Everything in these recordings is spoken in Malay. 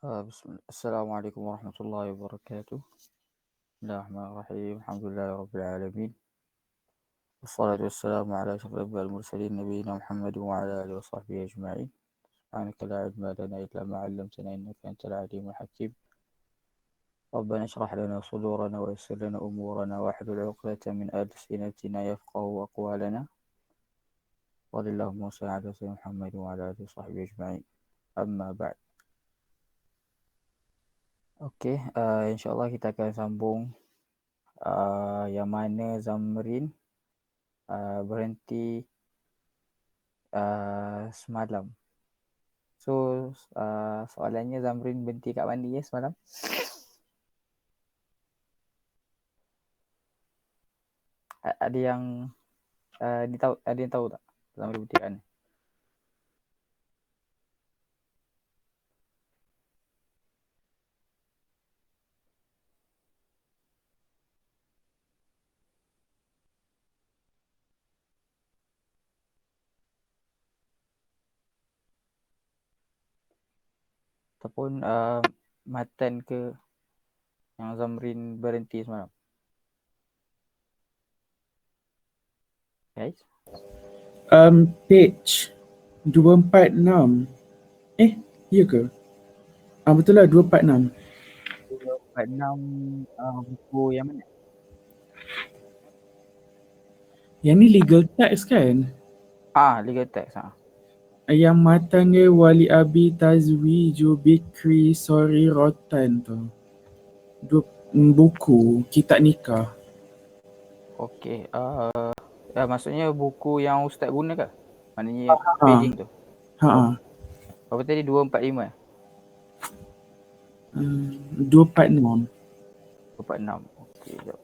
Assalamualaikum warahmatullahi wabarakatuh. Bismillahirrahmanirrahim. Alhamdulillahirabbil alamin. Wassalatu wassalamu ala asyrafil anbiya'i wal mursalin nabiyina Muhammadin wa ala alihi washabbihi ajma'in. Subhanaka la ilma lana illa ma 'allamtana innaka antal alimul hakim. Rabbana shrah lana sudurana wa yassir lana umurana wahlul 'uqdatam min alsinatina yafqahu aqwalana. Wallahumma shalli ala sayyidina Muhammadin wa ala alihi washabbihi ajma'in. Amma ba'd. Okey, insya-Allah kita akan sambung yang mana Zamrin berhenti semalam. So soalannya Zamrin berhenti kat mana ya semalam? Ada yang ada yang tahu tak Zamrin berhenti kat mana? Ataupun matan ke yang Zamrin berhenti semalam? Guys? Page 246. Ya ke? Betul lah 246. 246 buku yang mana? Yang ni legal text kan? Legal text. Yang matanya Wali Abi Tazwiju Bikri Sori Rotan tu. Buku Kitab Nikah. Okey. Maksudnya buku yang Ustaz guna ke? Maknanya paging tu. Berapa tadi 245? 246. 246. Okey, jap.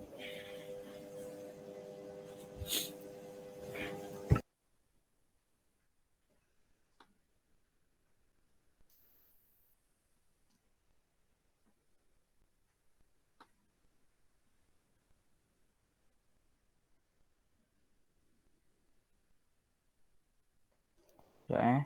Sekejap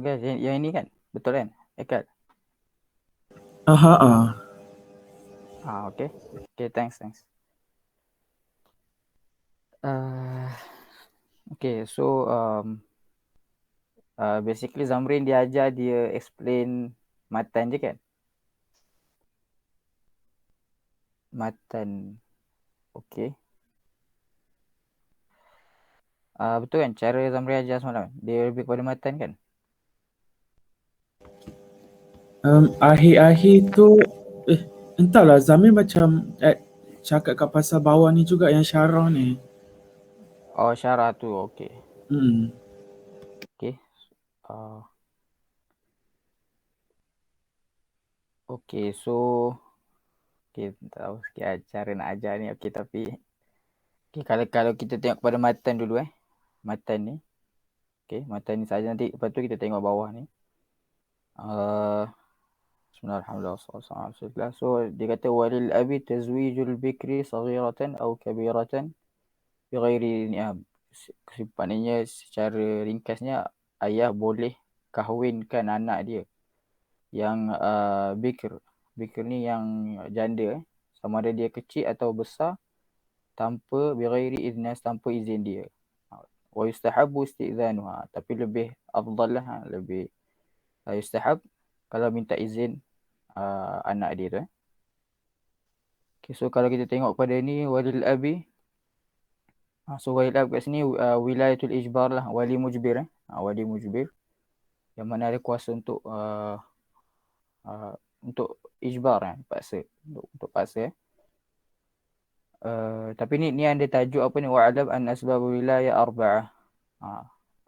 guys, yang ini kan? Betul kan? Ekal? Okay. Okay, thanks. Okay, so basically Zamrin dia ajar, dia explain matan je kan? Matan. Okay. Betul kan cara Zamrin ajar semalam? Dia lebih kepada matan kan? Akhir-akhir tu entahlah Zamir macam cakap kat pasal bawah ni juga yang syarah ni. Oh, syarah tu. Okay. Okay. Okay, so okay, tahu sikit cara nak ajar ni. Okay, tapi okay, kalau kita tengok kepada matan dulu matan ni. Okay, matan ni saja, nanti lepas tu kita tengok bawah ni. Bismillahirrahmanirrahim. So dia kata walil abi tazwijul bikri saghiratan aw kabiratan bighairi ni'am. Maknanya secara ringkasnya, ayah boleh kahwinkan anak dia yang bikr. Bikr ni yang janda, sama ada dia kecil atau besar, tanpa bighairi idnas, tanpa izin dia. Wa yustahabu isti'zanuha, tapi lebih afdal lah, lebih yustahab kalau minta izin anak dia tu. Okay, so kalau kita tengok pada ni walil abi, so walil abi kat sini wilayatul ijbar lah, wali mujbir. Wali mujbir yang mana ada kuasa untuk ijbar, paksa, untuk paksa. Tapi ni ada tajuk apa ni, wa'alam an asbab wilayah arba'ah.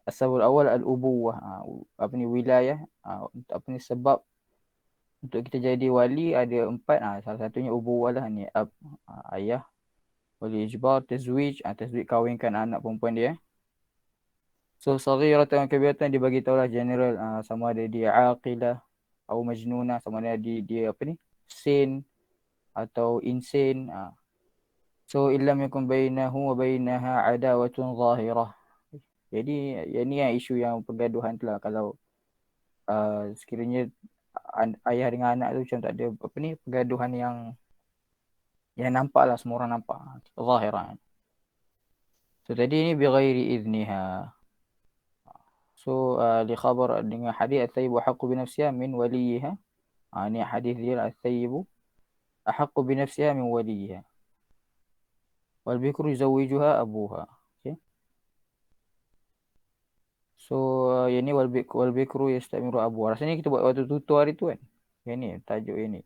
Asbabul awal al-ubuwah. Apa ni wilayah, apa ni sebab untuk kita jadi wali ada 4. Salah satunya ubuwah lah ni, ayah, wali ijbar, tazwij, tazwij kahwinkan anak perempuan dia. So saghiratan kabiratan dibagi tahu lah general, sama ada dia aqilah atau majnunah, sama ada dia apa ni sin atau insane. So illam yakun bainahu wa bainaha adawatun zahirah. Jadi ni yang isu yang pergaduhan tu lah, kalau sekiranya ayah dengan anak tu macam tak ada apa ni pergaduhan yang nampak lah, semua orang nampak zahirah. So tadi ni bighairi idniha. So li khabar dengan hadis at-tayyibu haqqu bi nafsiha min waliha. Ni hadis dia, at-tayyibu ahaqqu bi nafsiha min waliha. Wal bikru yuzawwijuha abuha. Okay. So yang ni wal bikru yastamiru abuha. Rasanya kita buat waktu tutur hari tu kan. Yang ni tajuk yang ni.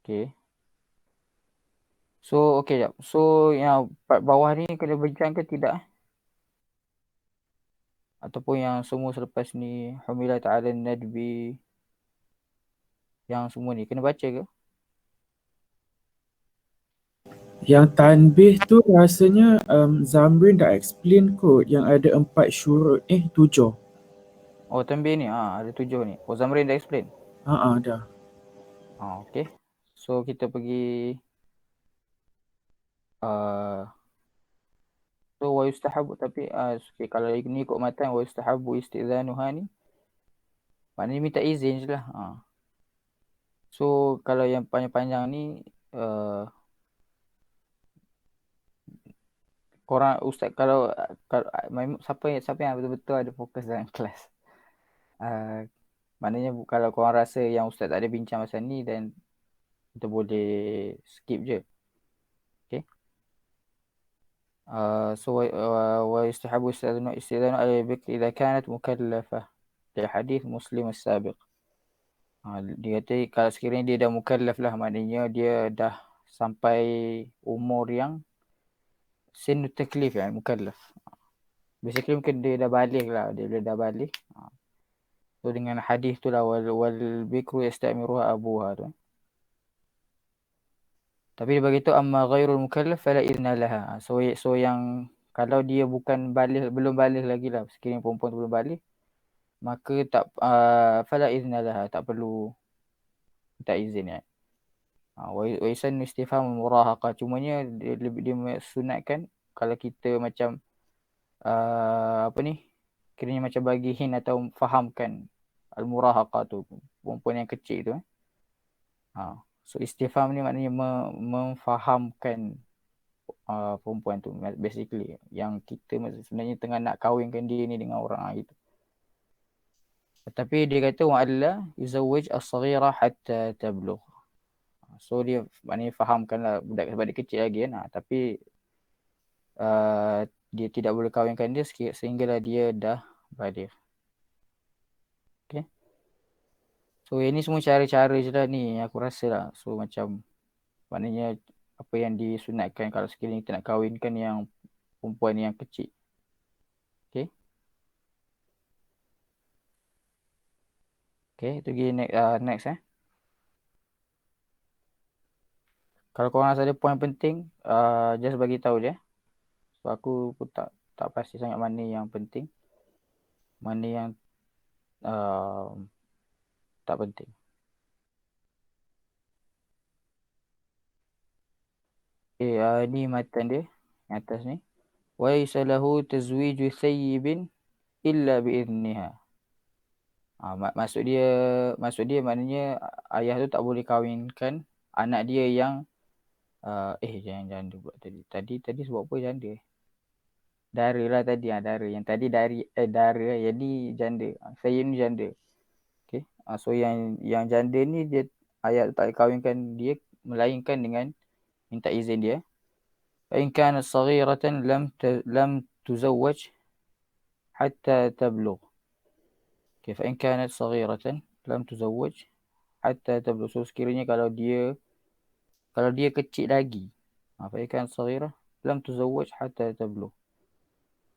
Okay. So okay jap. So yang part bawah ni kena bincang ke tidak? Ataupun yang semua selepas ni, humilat 'ala nadbi, yang semua ni kena baca ke? Yang tanbih tu rasanya Zamrin dah explain kot yang ada 4 syurut, 7. Oh, tanbih ni ada 7 ni. Oh, Zamrin dah explain. Dah. Okay. So kita pergi so wa yustahabu, tapi okay, kalau ni ikut matan wa yustahabu istidzanuha ni, maknanya minta izin je lah. So kalau yang panjang-panjang ni korang ustaz, kalau siapa yang betul-betul ada fokus dalam kelas, maknanya kalau korang rasa yang ustaz tak ada bincang pasal ni, dan kita boleh skip je. Okay. So wa yustahabu istidanu al-bikr idza kanat mukallafah li hadis Muslim as-sabiq. Dia kata kalau sekiranya dia dah mukallaf lah, maknanya dia dah sampai umur yang sin taklif, mukallaf. Basically mungkin dia dah balik lah, dia dah balik. So dengan hadis tu lah, wal bikru yastamiruha abuha tu. Tapi dia beritahu amma ghairul mukallaf fala idna laha. So yang kalau dia bukan balik, belum balik lagi lah, sekiranya perempuan tu belum balik, maka tak fala idna laha, tak perlu minta izin ya. Wa isan istifham murahaqah, cumanya dia sunatkan kalau kita macam apa ni, kiranya macam bagi hint atau fahamkan al-murahaqah tu, perempuan yang kecil tu. So istifham ni maknanya memfahamkan perempuan tu, basically yang kita sebenarnya tengah nak kahwinkan dia ni dengan orang gitu. Tapi dia kata wa'alla yuzawwij as-saghira hatta tablugh. So dia maknanya fahamkanlah budak kecil lagi kan, tapi dia tidak boleh kahwinkan dia sehinggalah dia dah baligh. Okay. So ini semua cara-cara je lah ni aku rasa lah. So macam maknanya apa yang disunatkan kalau sekiranya kita nak kahwinkan yang perempuan yang kecil. Okay. Okay, itu pergi next Kalau korang rasa ada poin penting, just bagi tahu je. So aku pun tak pasti sangat mana yang penting, mana yang tak penting. Okay, ni matan dia yang atas ni. Wa isalahu tazwiju sayyibin illa bi'idniha. Maksud dia maknanya ayah tu tak boleh kahwinkan anak dia yang jangan janda pula tadi sebab apa janda? Dara lah tadi, dara. Yang tadi dara, yang ni janda. Sayyid ni janda. Okay. So yang janda ni dia ayat tak kahwinkan dia melainkan dengan minta izin dia. فإن كانت صغيرة لم تزوج حتى تبلغ. Okay. فإن كانت صغيرة لم تزوج حتى تبلغ. So sekiranya kalau dia kecil lagi. فإن كانت صغيرة لم تزوج حتى تبلغ.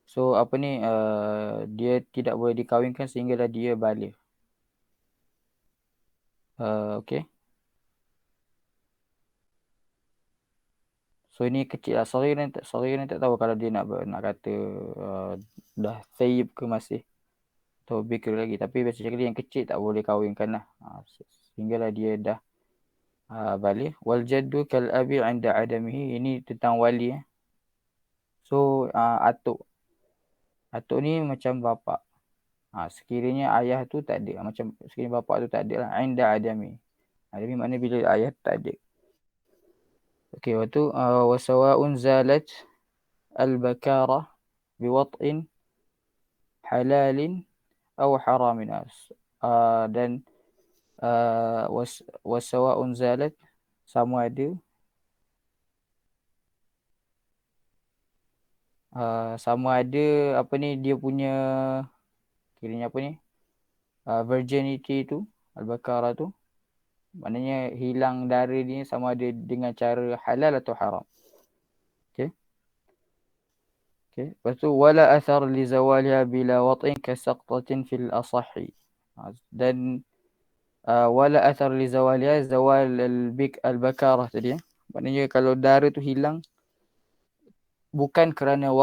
So apa ni dia tidak boleh dikahwinkan sehinggalah dia balik. Okay. So ini kecil lah. Sorry ni tak tahu kalau dia nak kata dah sayyib ke masih atau bikir lagi. Tapi basically yang kecil tak boleh kahwinkan lah. Sehinggalah dia dah balik. Wal jaddu kal abi 'inda adamihi. Ini tentang wali. So atuk. Atuk ni macam bapa. Sekiranya ayah tu tak ada. Macam sekiranya bapa tu tak ada lah. 'Inda adami. Adami maknanya bila ayah tu tak ada. Okey, waktu wasawa'un zalat al-bakara biwat'in halalin aw haramin. Dan wasawa'un zalat sama ada apa ni dia punya kiranya apa ni virginity tu al-bakara tu maknanya hilang dara dia sama ada dengan cara halal atau haram. Okey. Okey. Lepas tu wala athar li zawaliha bila wat'in ka saqtatin fil asahi. Dan wala athar li zawaliha zawal al-bakarah tadi maknanya kalau dara tu hilang bukan kerana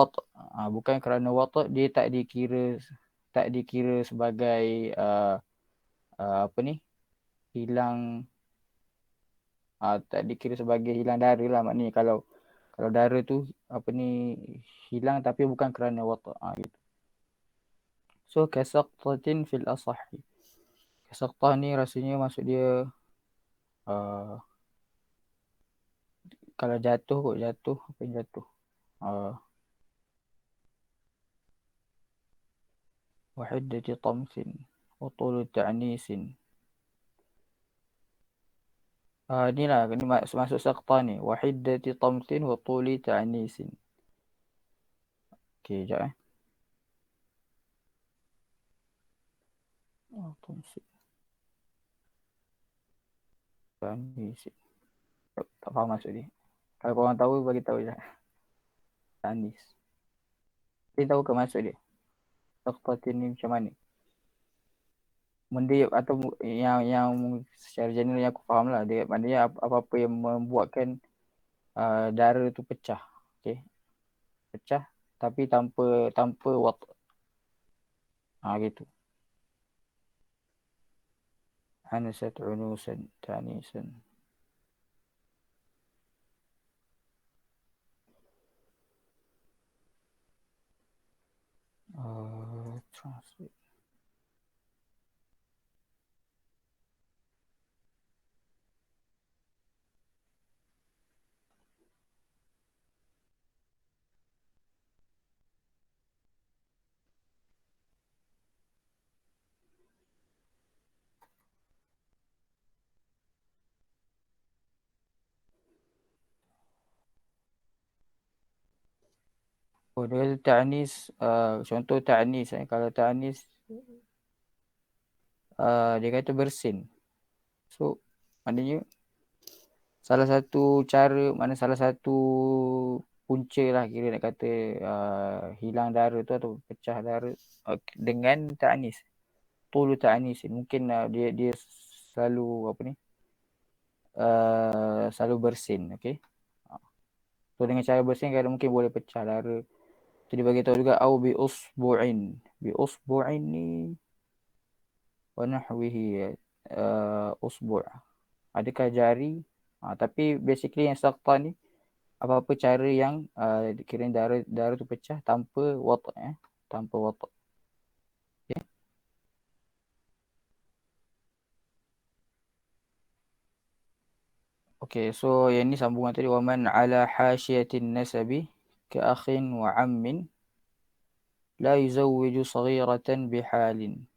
bukan kerana dia tak dikira sebagai apa ni hilang tak dikira sebagai hilang dara lah maknanya kalau dara tu apa ni hilang tapi bukan kerana gitu. So kasaqtatin fil asahi. Kasaqtah ni rasanya maksud dia kalau jatuh apa yang jatuh wahiddati tamsin wa tul ta'nisin. Inilah ini masuk saqta ni wahiddati tamsin wa tuli ta'nisin. Okey, jap tamsin ta'nisin. Tak faham maksud dia. Kalau korang tahu bagi tahu je. Ta'nis. Dia tahu ke maksud dia? Saqtatin ni macam mana? Benda atau yang secara general yang aku faham lah dia maknanya apa-apa yang membuatkan dara tu pecah. Okey. Pecah tapi tanpa gitu. Anasat unusan ta'nisan. Translate. Dia kata ta'nis, contoh ta'nis. Kalau ta'nis, dia kata bersin. So, maknanya salah satu salah satu punca lah kira nak kata hilang dara tu atau pecah dara dengan ta'nis. Tulu ta'nis. Mungkin dia selalu apa ni, selalu bersin. Okay. So, dengan cara bersin kadang mungkin boleh pecah dara. Jadi bagi tahu juga au bi usbu'in. Bi usbu'in ni wa nahwihi usbu'. Adakah jari? Tapi basically yang saqta ni apa-apa cara yang kira darah tu pecah tanpa wata'. Tanpa wata'. Okay. Okay, so yang ni sambungan tadi waman ala hasyiatin nasabi ka akhin wa ammin la yuzawwiju saghiratan bihalin.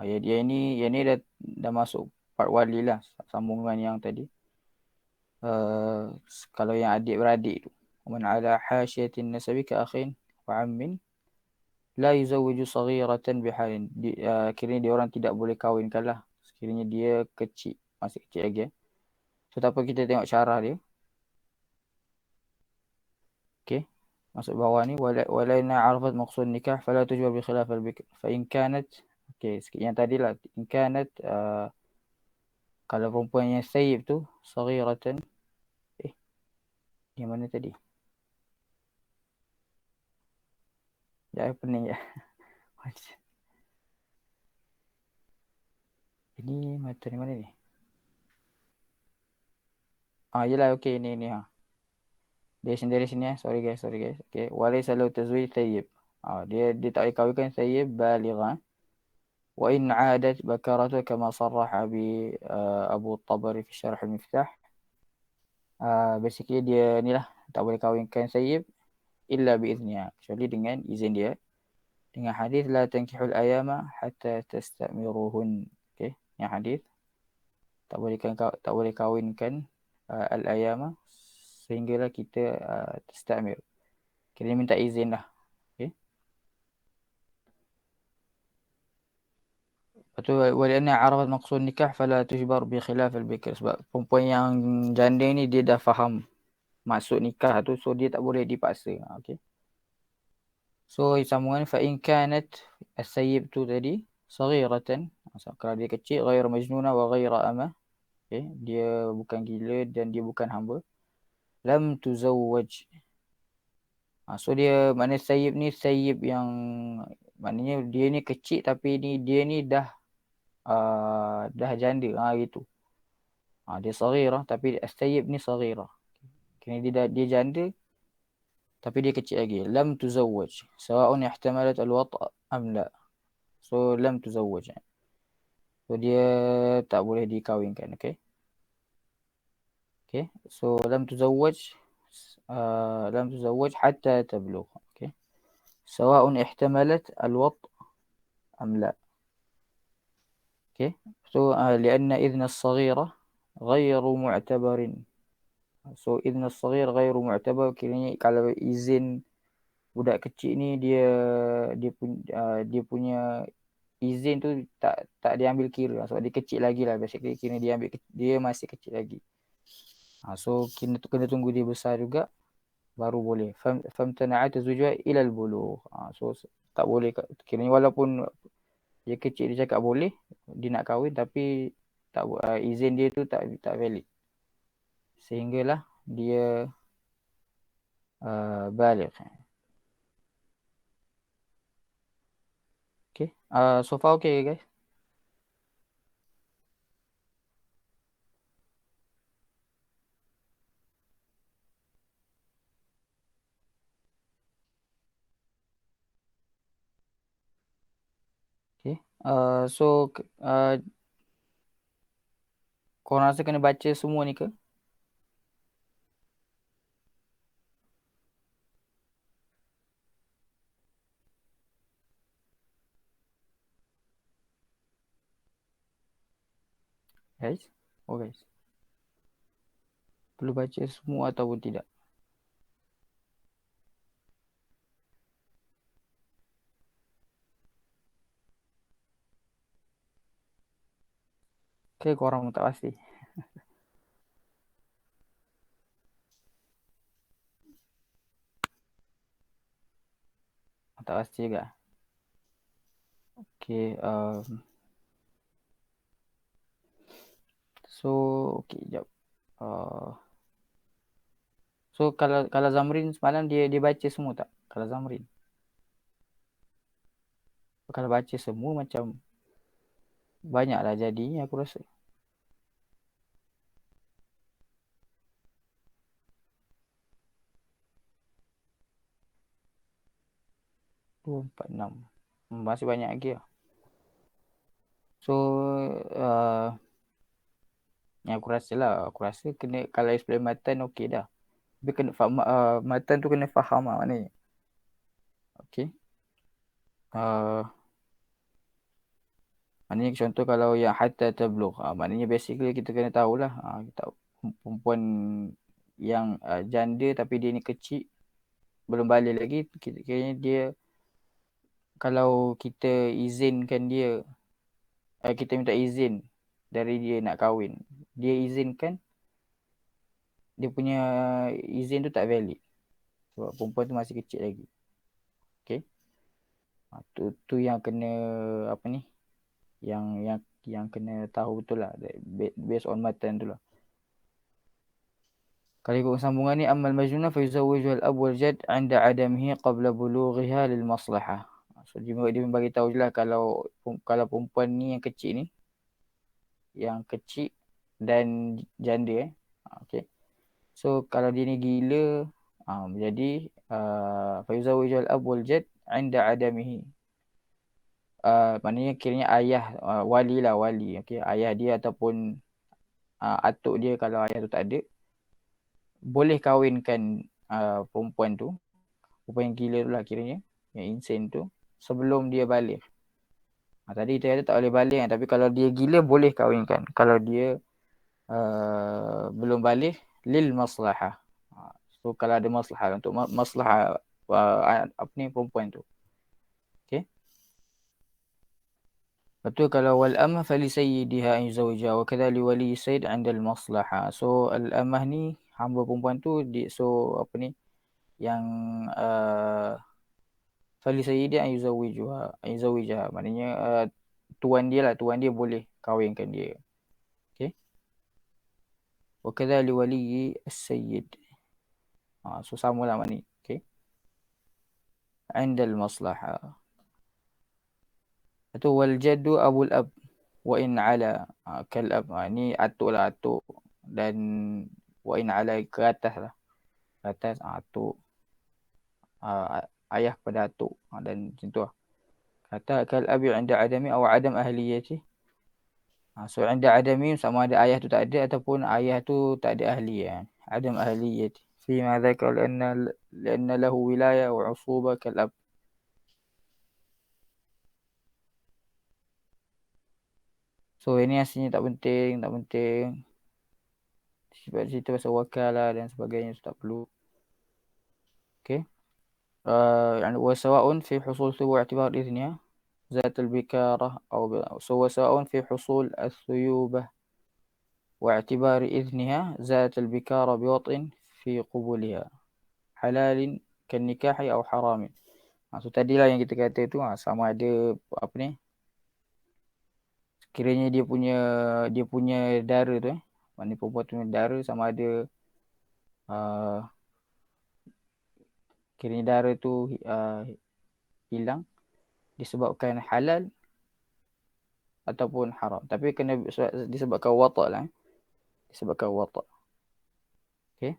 Yang ni dah masuk part wali lah, sambungan yang tadi. Kalau yang adik-beradik tu, man ala hasyiatin nasabi ka akhin wa ammin la yuzawwiju saghiratan bihalin. Kiranya dia orang tidak boleh kahwinkan lah sekiranya dia kecil, masih kecil lagi. So tak apa, kita tengok syarah dia. Okey, masuk bawah ni, walaina arafat maqsud nikah fala tujbar bi khilaf al-bikr fa in kanat. Okey, sikit yang tadi lah, in kanat kalau perempuan yang sayyib tu saghiratan, yang mana tadi? Ya, pening ya. Ini mata ni mana ni? Yelah, okey, ni ha. Dia sendiri sini ya. Sorry guys. Okey, walaysa lahu tazwij thayyib. Dia tak boleh kahwinkan thayyib baligha. Wa in 'adat bakaratu kama sarraha bi Abu Tabari fi syarh al-Miftah. Basically dia ni lah, tak boleh kahwinkan thayyib illa bi izniha, kecuali dengan izin dia. Dengan hadis la tankihul ayama hatta tastamiruhun. Okey, yang hadis tak boleh kahwinkan al-ayama sehinggalah kita tastamir. Kita minta izin lah. Okey. Lepas tu walianna arafat maqsud nikah fala tujbar bi khilaf al-bikr. Sebab perempuan yang janda ni dia dah faham maksud nikah tu, so dia tak boleh dipaksa. Okey. So sambungan fa in kanat as-sayyib tu tadi saghiratan, kalau dia kecil, ghair majnuna wa ghair amah. Okey, dia bukan gila dan dia bukan hamba. Lam tuzawwaj. So dia, mana sayyib ni, sayyib yang maknanya dia ni kecil tapi dia ni dah janda gitu. Dia saghirah tapi as-sayyib ni saghirah. Kena dia janda tapi dia kecil lagi. Lam tuzawwaj sawa'un ihtamalat al-wat' am la. So lam tuzawwaj. So dia tak boleh dikahwinkan. Okey. So lam tuzawwaj hatta tablugh. Okey. Sawa'un ihtamalat al-wat' am la. Okay. So لأن إذن الصغيرة غير معتبر. So إذن الصغير غير معتبر, kiranya kalau izin budak kecil ni dia punya izin tu tak diambil kira sebab dia kecil lagi lah. Basically kira dia masih kecil lagi. So kena tunggu dia besar juga baru boleh. Famtana'at tazwijuha ila al-bulugh. So tak boleh, kiranya walaupun dia kecil, dia cakap boleh, dia nak kahwin tapi tak izin dia tu tak valid sehinggalah dia baligh. Okay. So far okay guys. Okay. So korang rasa kena baca semua ni ke? Guys? Oh guys, perlu baca semua ataupun tidak? Okay, korang tak pasti. Tak pasti juga. Okay. So okay, jap. So kalau Zamrin semalam dia baca semua tak? Kalau Zamrin, kalau baca semua macam banyaklah jadinya aku rasa. 2, 4, 6. Masih banyak lagi lah. So yang aku rasa kena, kalau explain matan okey dah. Tapi kena matan tu kena faham lah maknanya. Okey. maknanya contoh kalau yang hatta tablugh, maknanya basically kita kena tahulah, kita perempuan yang janda tapi dia ni kecil belum balik lagi, kayaknya dia, kalau kita izinkan dia, kita minta izin dari dia nak kahwin, dia izinkan, dia punya izin tu tak valid sebab perempuan tu masih kecil lagi. Okay, tu yang kena apa ni, yang kena tahu betul lah, based on matan tu lah. Kalau ikut sambungan ni, amal majnunah fa yuzawwiju al-ab wal jad 'inda 'adamihi qabla bulughiha lil maslahah. So dia bagi tahu je lah, kalau perempuan ni yang kecil ni, yang kecil dan janda okey. So kalau dia ni gila, jadi fa yuzawwiju al-ab wal jad 'inda 'adamihi. Maknanya kiranya ayah, wali lah, wali, okey, ayah dia ataupun atuk dia kalau ayah tu tak ada, boleh kahwinkan perempuan tu, perempuan yang gila tu lah kiranya, yang insane tu, sebelum dia balik. Tadi kita kata tak boleh balik kan, tapi kalau dia gila boleh kahwinkan. Kalau dia belum balik, lil maslahah. So kalau ada maslahah, untuk maslahah apa ni, perempuan tu. Okay. Betul, kalau wal amah fali sayyidiha an yuzawwijaha wa kadha li wali sayyid 'inda al maslahah. So al amah ni, hamba perempuan tu, so apa ni, yang fali sayyidi an yuzawwijaha, maknanya tuan dia lah, tuan dia boleh kahwinkan dia. Okey. Wa kadha li wali as-sayyid. So samalah makni. Okey. 'Inda al maslahah. Itu wal jaddu abul ab wa in ala kal ab. Ni atuk lah, atuk, dan wa in ala ke atas lah, ke atas atuk, ayah pada atuk, dan macam tu lah. Kata kal abi 'inda adami aw adam ahliyati. So 'inda adami sama ada ayah tu tak ada ataupun ayah tu tak ada ahli, adam ahliyati fi ma dhaka lianna lahu wilaya wa 'usuba kal ab. So ini aslinya tak penting, tak penting. Sebab cerita pasal wakalah dan sebagainya, tak perlu. Okey. يعني وسواء في حصول ثبوت اعتبار إذنها ذات البكارة سواء في حصول الثيوبة واعتبار إذنها ذات البكارة بوطء في قبولها halal كالنكاح أو حرام. So tadilah yang kita kata tu, sama ada apa ni, kiranya dia punya dara tu, maknanya perempuan tu punya dara, sama ada kiranya dara tu hilang disebabkan halal ataupun haram, tapi kena disebabkan wata' lah, disebabkan wata'. Okey.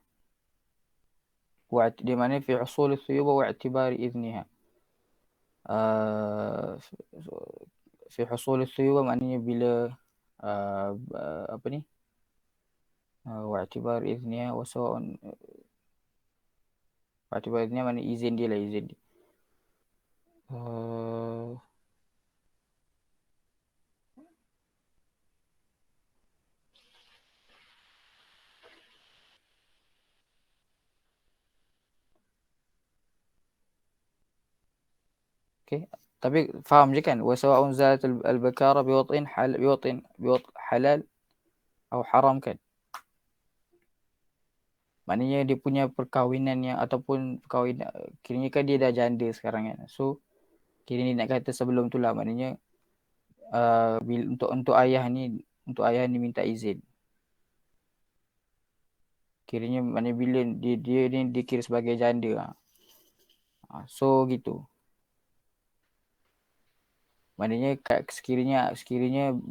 Di mana fi husul thuyuba wa i'tibari idniha. Fi husul thuyuba maknanya bila apa ni, wa i'tibari idniha wa sawa'un, wa i'tibari idniha maknanya izin dia lah, izin dia. Okay. Tapi faham je kan, wa sawa'un zalat al-bakara biwat'in halal atau haram kan. Maknanya dia punya perkahwinan yang, ataupun perkahwinan, kiranya kan dia dah janda sekarang kan. So kiranya nak kata sebelum tu lah, maknanya untuk ayah ni minta izin. Kiranya maknanya bila dia ni dikira sebagai janda. So gitu. Maknanya sekiranya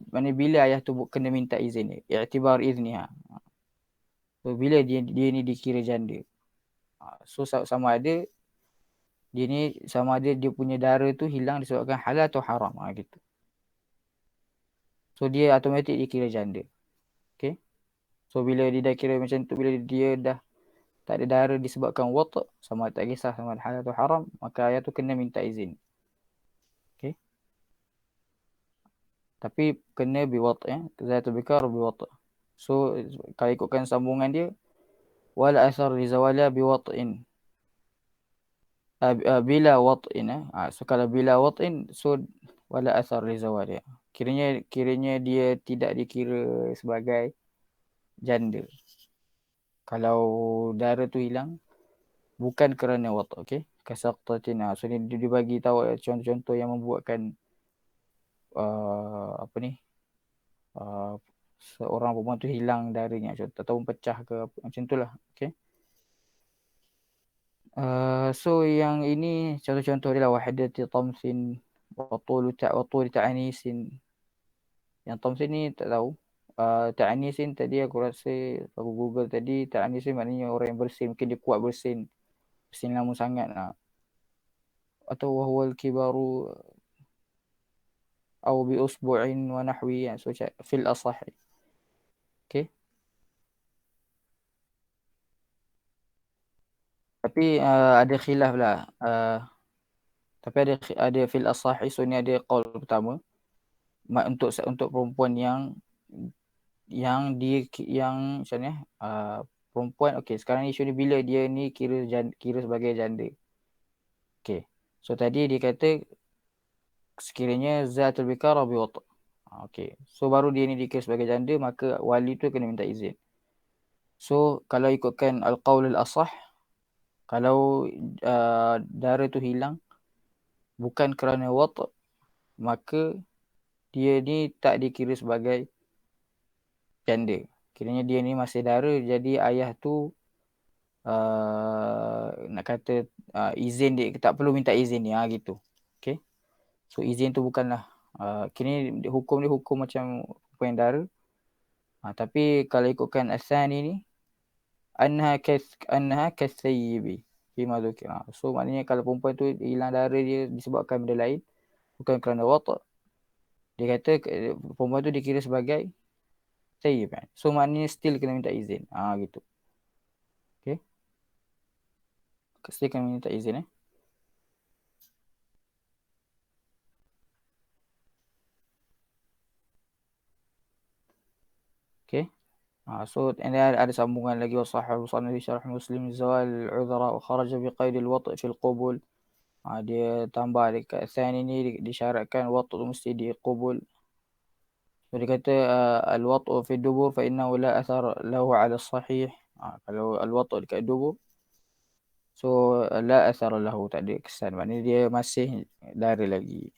maknanya bila ayah tu kena minta izin, i'tibar izniha. So bila dia ni dikira janda. So sama ada dia punya dara tu hilang disebabkan halal atau haram, gitu. So dia automatik dikira janda. Okay. So bila dia dah kira macam tu, bila dia dah tak ada dara disebabkan wata', sama tak kisah sama ada halal atau haram, maka ayah tu kena minta izin. Tapi kena biwat ya. Zatul bikar biwat. So kalau ikutkan sambungan dia, wala athar li zawaliha biwat'in. Bila wat'in. So kalau bila wat'in, so wala athar li zawaliha. Kiranya dia tidak dikira sebagai janda. Kalau darah tu hilang, bukan kerana wat', okey? Kasaqtatin. So dia dibagi tahu contoh-contoh yang membuatkan apa ni? Seorang perempuan tu hilang darahnya, contoh ataupun pecah ke macam itulah, okey? So yang ini contoh-contoh dia lah, wahidati tamsin wa tuli ta'anisin. Yang tamsin ni tak tahu. Ta'anisin tadi aku rasa aku Google tadi, ta'anisin maknanya orang yang bersin, mungkin dia kuat bersin lama sangat lah. Atau wahwal kibaru au bi usbu'in wa nahwi, so fil asahih. Okey. Tapi ada khilaf lah. Tapi ada fil asahih, so ni ada qaul pertama. Untuk perempuan yang macam ni, perempuan, okey, sekarang isu ni bila dia ni kira sebagai janda. Okey. So tadi dia kata sekiranya zatul bikar bi wat'. Okey. So baru dia ni dikira sebagai janda, maka wali tu kena minta izin. So kalau ikutkan al-qaul al-asah, kalau darah tu hilang bukan kerana wat', maka dia ni tak dikira sebagai janda. Kiranya dia ni masih dara, jadi ayah tu nak kata izin dia, tak perlu minta izin dia, gitu. Okay. So izin tu bukanlah kiranya hukum macam hukum yang dara. Tapi kalau ikutkan asani ni, annaha kathayyibi fima dhukira. So maknanya kalau perempuan tu hilang darah dia disebabkan benda lain, bukan kerana wat', dia kata perempuan tu dikira sebagai thayyib. So maknanya still kena minta izin. Gitu. Okay. Still kena minta izin. Okay. So ini ada sambungan lagi, wasahih musannif syarah Muslim zawal udhra wa kharaja bi qaid al-wat' fi al-qubul. Dia tambah dekat thani ni disyaratkan wat' tu mesti diqubul. So dia kata al-wat' fi dubur fa innahu la athar lahu ala sahih. Kalau al-wat' dekat dubur, so la athar lahu, tak ada kesan, maknanya dia masih dara lagi.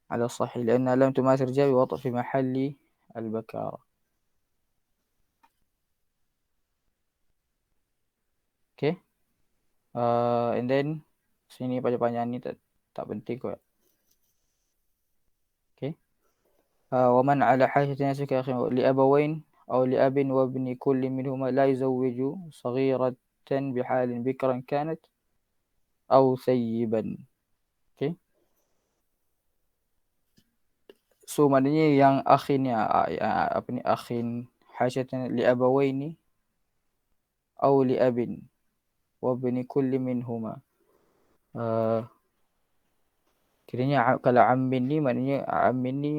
Ala sahih lana lam tumathir jawi wat' fi mahalli al-bakara. Okay. And then sini panjang-panjang ni tak penting kot. Okay. Waman ala hajati nasika akhi li abawain aw li abin wa ibni kulli minhuma la yuzawwiju saghiratan bihalin bikran kanat aw thayyiban. Okay. So maknanya yang akhin ni apa ni, akhin hajatan li abawain ni aw li abin wa ibni kulli minhuma. Kiranya kalau ammin ni, maknanya ammin ni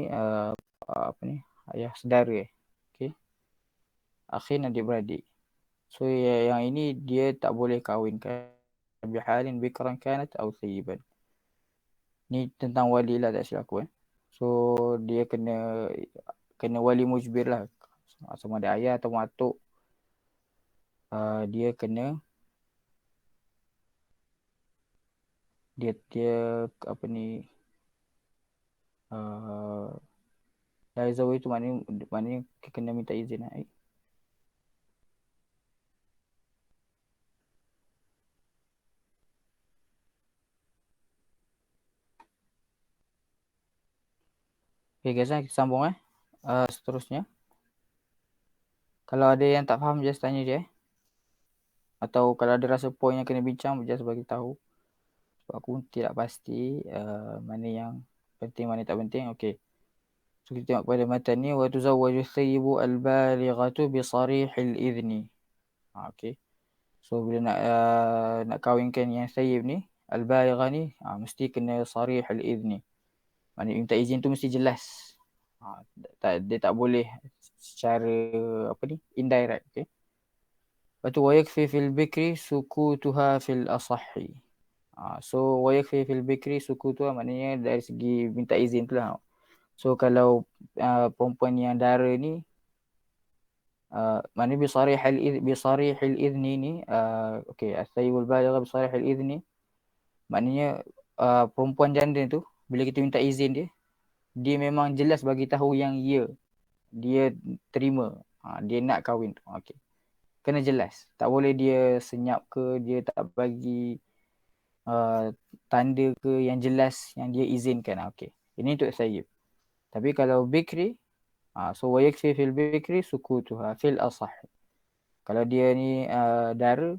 apa ni, ayah saudara. Okey. Akhin adik-beradik. So yang ini dia tak boleh kahwinkan bihalin bikran kanat atau thayyiban. Ni tentang wali lah, tak silap aku. So dia kena wali mujbir lah. Sama ada ayah atau atuk, dia kena dia apa ni, dari zawai tu maknanya kena minta izin. Okay guys, kita sambung seterusnya. Kalau ada yang tak faham, just tanya je. Atau kalau ada rasa poin yang kena bincang, just bagi tahu. Sebab aku tidak pasti mana yang penting, mana tak penting. Okay. So kita tengok pada matan ni, wa tuzawwaju thayyibu al-balighatu bi sarihil idhni. Okay. So bila nak kahwinkan yang thayyib ni, al-balighah ni, mesti kena sarihil idhni. Maknanya minta izin tu mesti jelas. Dia tak boleh secara indirect. Okay. Lepas tu wayakfi fil bikri sukutuha fil asahi. So wayakfi fil bikri sukutuha maknanya dari segi minta izin tu lah. So kalau perempuan yang dara ni maknanya bisarihil idni ni okey, as-sayyibul baligh bisarihil idni maknanya perempuan janda tu bila kita minta izin dia memang jelas bagi tahu yang dia terima, dia nak kahwin tu. Okey. Kena jelas. Tak boleh dia senyap ke, dia tak bagi tanda ke yang jelas yang dia izinkan. Okey. Ini untuk sayyib. Tapi kalau bikri, so wayakfi fil bikri sukutuha fil asah. Kalau dia ni dara,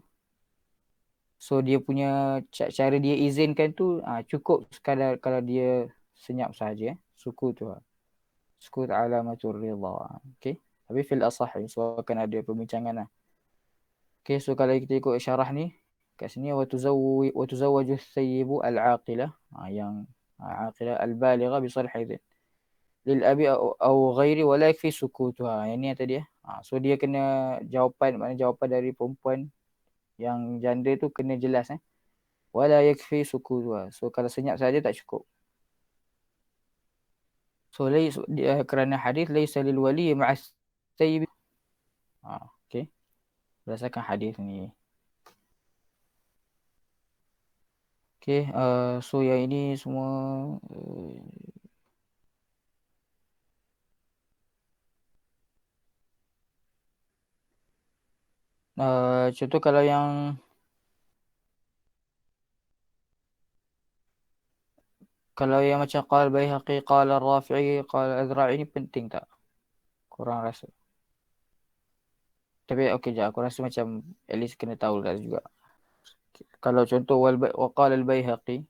so dia punya cara dia izinkan tu cukup sekadar kalau dia senyap saja. Sukutuha. Sukut alamatur ridha. Okey. Tapi fil asah, so akan ada perbincangan lah. Okey, so kalau kita ikut syarah ni, kat sini wa tuzawwaju thayyibu al-aqilah, yang aqilah al-baligha bi sarh haidin lil abi aw ghairi wa la yakfi sukutuha. Yang ni yang tadi so dia kena jawapan, maknanya jawapan dari perempuan yang janda tu kena jelas wa la yakfi sukutuha. So kalau senyap saja tak cukup. So kerana hadis laisa lil wali ma'as thayyib. Okey. Berdasarkan hadis ni. Okay, so yang ini semua contoh kalau yang macam qala Baihaqi, qala Rafi'i, qala Azra'i ni penting tak? Korang rasa? Tapi okey je, aku rasa macam at least kena tahu juga. Kalau contoh wa qala al-Baihaqi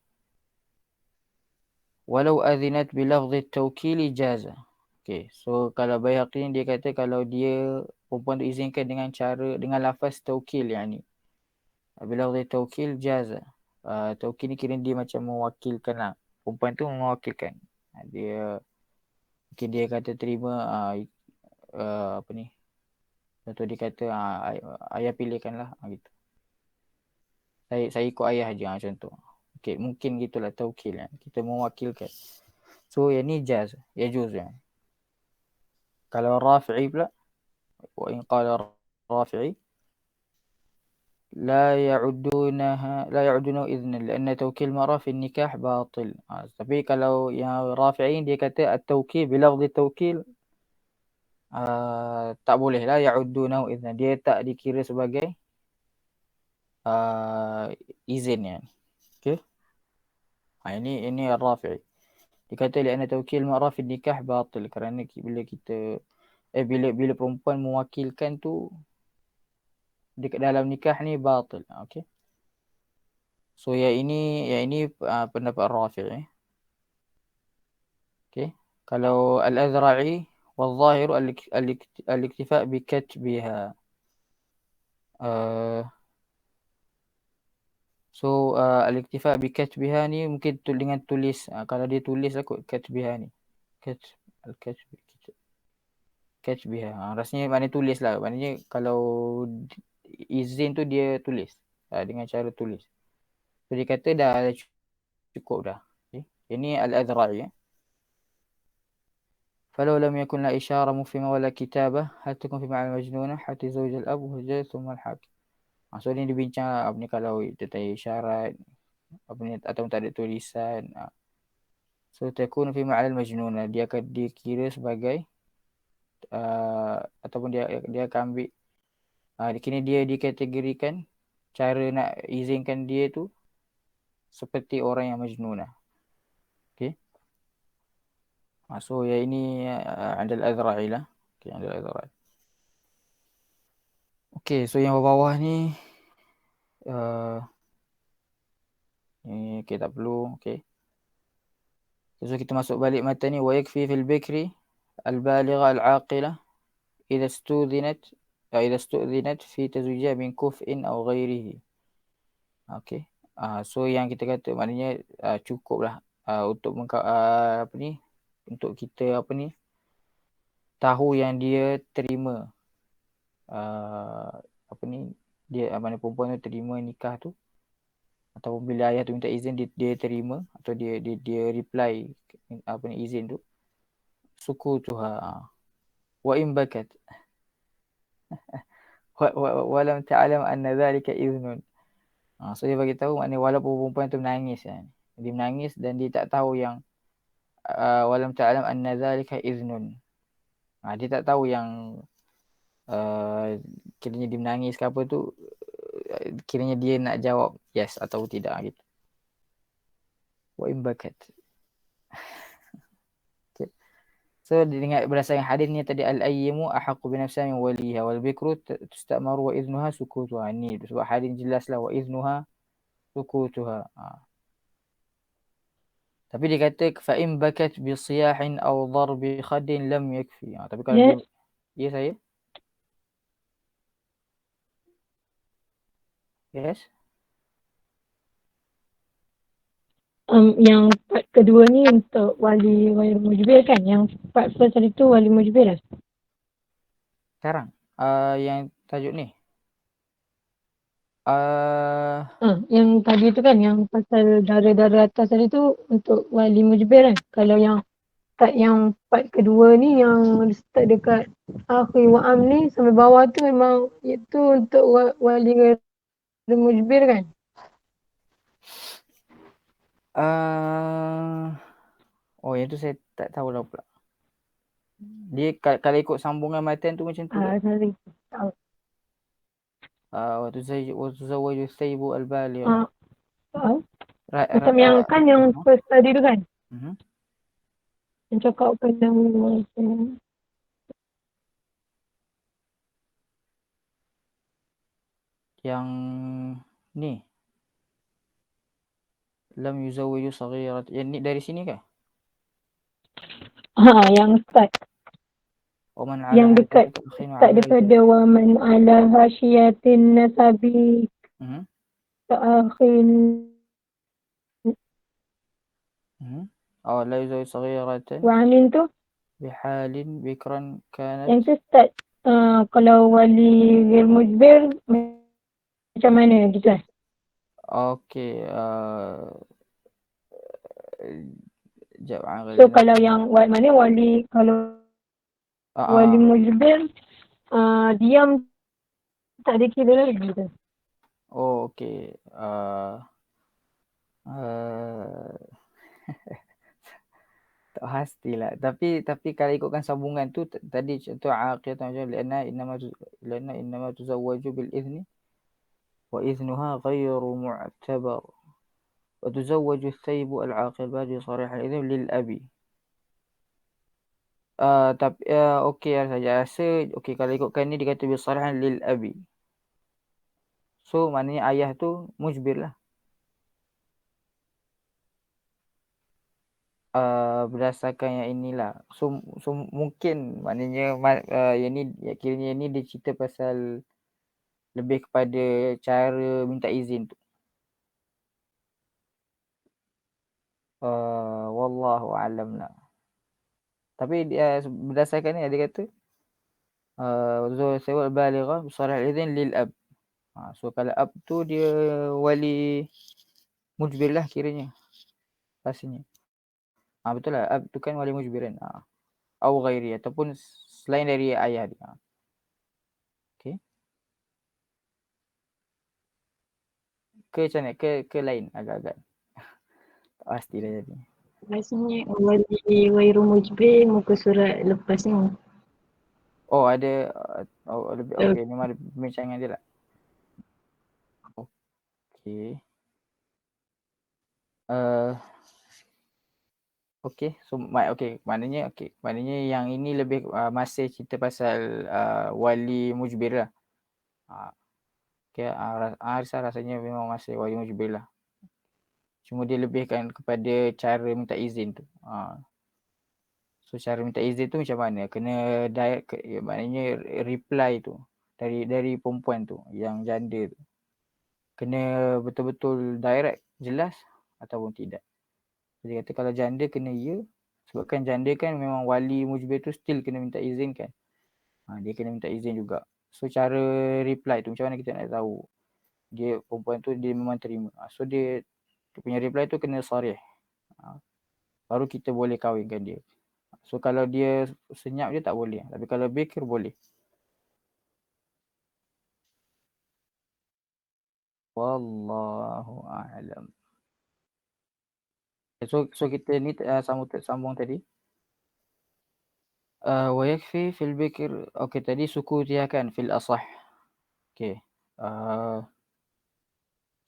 walau adhinat bi lafzi at-tawkil jaza. Okey, so kalau Baihaqi ni dia kata kalau dia perempuan tu izinkan dengan lafaz tawkil yang ni. Bila lafzi tawkil jaza. Tawkil ni kira dia macam mewakilkan lah. Perempuan tu mewakilkan. Mungkin dia kata terima apa ni. Contoh dia kata ayah pilihkanlah gitu. Saya ikut ayah aja contoh. Okey, mungkin gitulah tawkil kan. Kita mewakilkan. So yang ni jaz, yajuz kan. Kalau Rafi'i pula, wa in qala Rafi'i لا يعدونه إذنا لأن توكيل المرأة في النكاح باطل. Tapi kalau yang Rafi'i dia kata at-tawkil bilafz at-tawkil tak boleh lah ya'uddunahu idna, dia tak dikira sebagai izin yani. Okey. Ini Rafi'i. Dia kata li'anna tawkil mar'a fi nikah batil, kerana bila kita bila perempuan mewakilkan tu dekat dalam nikah ni batil. Okey. So yang ini pendapat Rafi'i. Okey. Kalau Al-Azra'i والظاهر الاكتفاء بكتبها. So al-iktifa bi-katbiha ni mungkin dengan tulis. Kalau dia tulis lah kot katbiha ni. Katbiha. Rasanya maknanya tulis lah. Maknanya kalau izin tu dia tulis. Dengan cara tulis. So dia kata dah cukup dah. Okay. Ini Al-Azra'i. فلو لم يكن لا إشارة مفهمة ولا كتابة هل تكون في معنى المجنونة حتى زوج الأب وزوج ثم الحاكم. So ni dibincang apa ni kalau tentang isyarat apa ni atau tak ada tulisan. So takun fi ma'al majnun, dia akan dikira sebagai ataupun dia akan ambil kini dia dikategorikan cara nak izinkan dia tu seperti orang yang majnun. Okey. So yang ini Andal Azra'i lah. Okey, Andal Azra'i. Okey, so yang bawah ni ni okay, tak perlu. Okey. So kita masuk balik mata ni wa yakfi fil bikri al-baligha al-aqilah idza istudhinat fi tazwijha min kuf'in aw ghairihi. Okey. So yang kita kata maknanya cukuplah untuk apa ni untuk kita apa ni tahu yang dia terima dia mana perempuan tu terima nikah tu, ataupun bila ayah tu minta izin dia terima atau dia reply izin tu, sukutuha wa in bakat wa lam ta'lam anna dhalika idhnun. So dia bagi tahu maknanya walaupun perempuan tu menangis kan, dia menangis dan dia tak tahu yang walam ta'lam anna dhalika idhnun. Dia tak tahu yang kiranya dia menangis ke apa tu, kiranya dia nak jawab yes atau tidak gitu. Wa in bakat. Okay. So dengan berdasarkan hadis ni tadi, al-ayyimu ahaqqu bi nafsiha min waliha wal bikru tustamaru wa idhnuha sukutuha. Ni sebab hadis jelaslah wa idhnuha sukutuha. Tapi dia kata fa in bakat bi siyahin aw darbi khaddin lam yakfi. Tapi kalau dia ya saya yes. Yang part kedua ni untuk wali mujbir kan? Yang part first tadi tu wali mujbir lah. Sekarang yang tajuk ni yang tadi tu kan, yang pasal dara-dara atas tadi tu untuk wali mujbir kan? Kalau yang part kedua ni yang start dekat akhir wa'am ni sampai bawah tu memang itu untuk wali mujbir kan? yang tu saya tak tahu lah pula. Dia kalau ikut sambungan matan tu macam tu. Sorry. Tahu. Waktu zawaju thayyibu al-baligha. Macam yang kan yang first tadi tu kan? Yang cakap pasal yang ni lam yuzawwiju saghirat. Yang ni dari sini ke? yang start. Yang dekat start daripada wa man ala hasyiatin nasabi ke akhir. La yuzawwiju saghiratan Wa amin tu bihalin bikran kanat. yang tu start kalau wali mujbir macam mana gitu. Okey. So kalau yang wali kalau wali mujbir diam tak ada kira lagi gitu. Okey. Tak pastilah. Tapi kalau ikutkan sambungan tu tadi contoh aqiyah macam lana innama tuzawwaju bil izni wa iznuha ghairu mu'tabar. Wa tuzawwaju thayyibu al-aqil badi sarih al-idhn lil abi. Tapi okey saja rasa okey kalau ikutkan ni dikata bi sarihan lil abi. So maknanya ayah tu mujbir lah. Berdasarkan yang inilah. So mungkin maknanya yang ni kiranya ni dia cerita pasal lebih kepada cara minta izin tu. Wallahu a'lam lah. Tapi dia berdasarkan ni dia kata zawal baligha bisarih al-idhn lil ab. So kalau ab tu dia wali mujbir lah kiranya. Pastinya. Betul lah, ab tu kan wali mujbir kan. Au ghairi ataupun selain dari ayah dia. Okey. Ke macam mana? Ke lain agak-agak. Tak pastilah jadi. Rasanya wali wairu mujbir muka surat lepas ni. Ada lebih okey, memang ada perbincangan dia lah. Okey. Okey, so maknanya yang ini lebih masih cerita pasal wali mujbir lah. Okey, rasanya memang masih wali mujbir lah. Cuma dia lebihkan kepada cara minta izin tu. So cara minta izin tu macam mana? Kena direct maknanya reply tu dari perempuan tu yang janda tu. Kena betul-betul direct, jelas ataupun tidak. Dia kata kalau janda kena ya, Sebab kan janda kan memang wali mujbir tu still kena minta izin kan. Dia kena minta izin juga. So cara reply tu macam mana kita nak tahu dia perempuan tu dia memang terima. So dia punya reply tu kena sarih. Baru kita boleh kahwinkan dia. So kalau dia senyap je tak boleh. Tapi kalau bikir boleh. Wallahu a'lam. So kita ni sambung tadi. Wa yakfi fil bikr. Okey, tadi suku dia kan fil asah. Okey.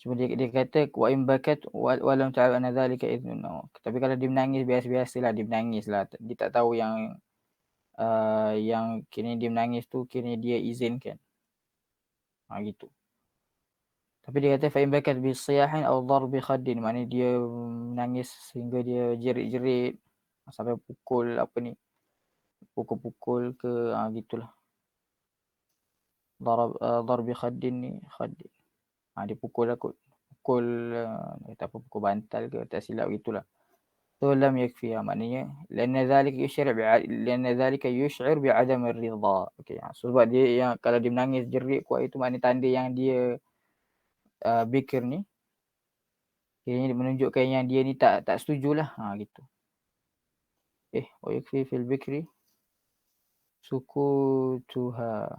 Cuma dia kata wa in bakat wa lam ta'lam anna dhalika idnun. Tapi kalau dia menangis biasa-biasalah, dia menangis lah. Dia tak tahu yang kini dia menangis tu kini dia izinkan. Gitu. Tapi dia kata fa in bakat bi siyahin aw darbi khaddin, maknanya dia menangis sehingga dia jerit-jerit sampai pukul pukul-pukul ke gitulah. Darbi khaddin ni khaddin. Dia pukul lah kot. Pukul tak apa, pukul bantal ke tak silap gitulah. So lam yakfi, maknanya lana dhalika yush'ir bi'adam ar-ridha. Okey, sebab dia yang kalau dia menangis jerit kuat itu maknanya tanda yang dia bikir ni ini menunjukkan yang dia ni tak setujulah. Gitu. Wa yakfi fil bikri sukutuha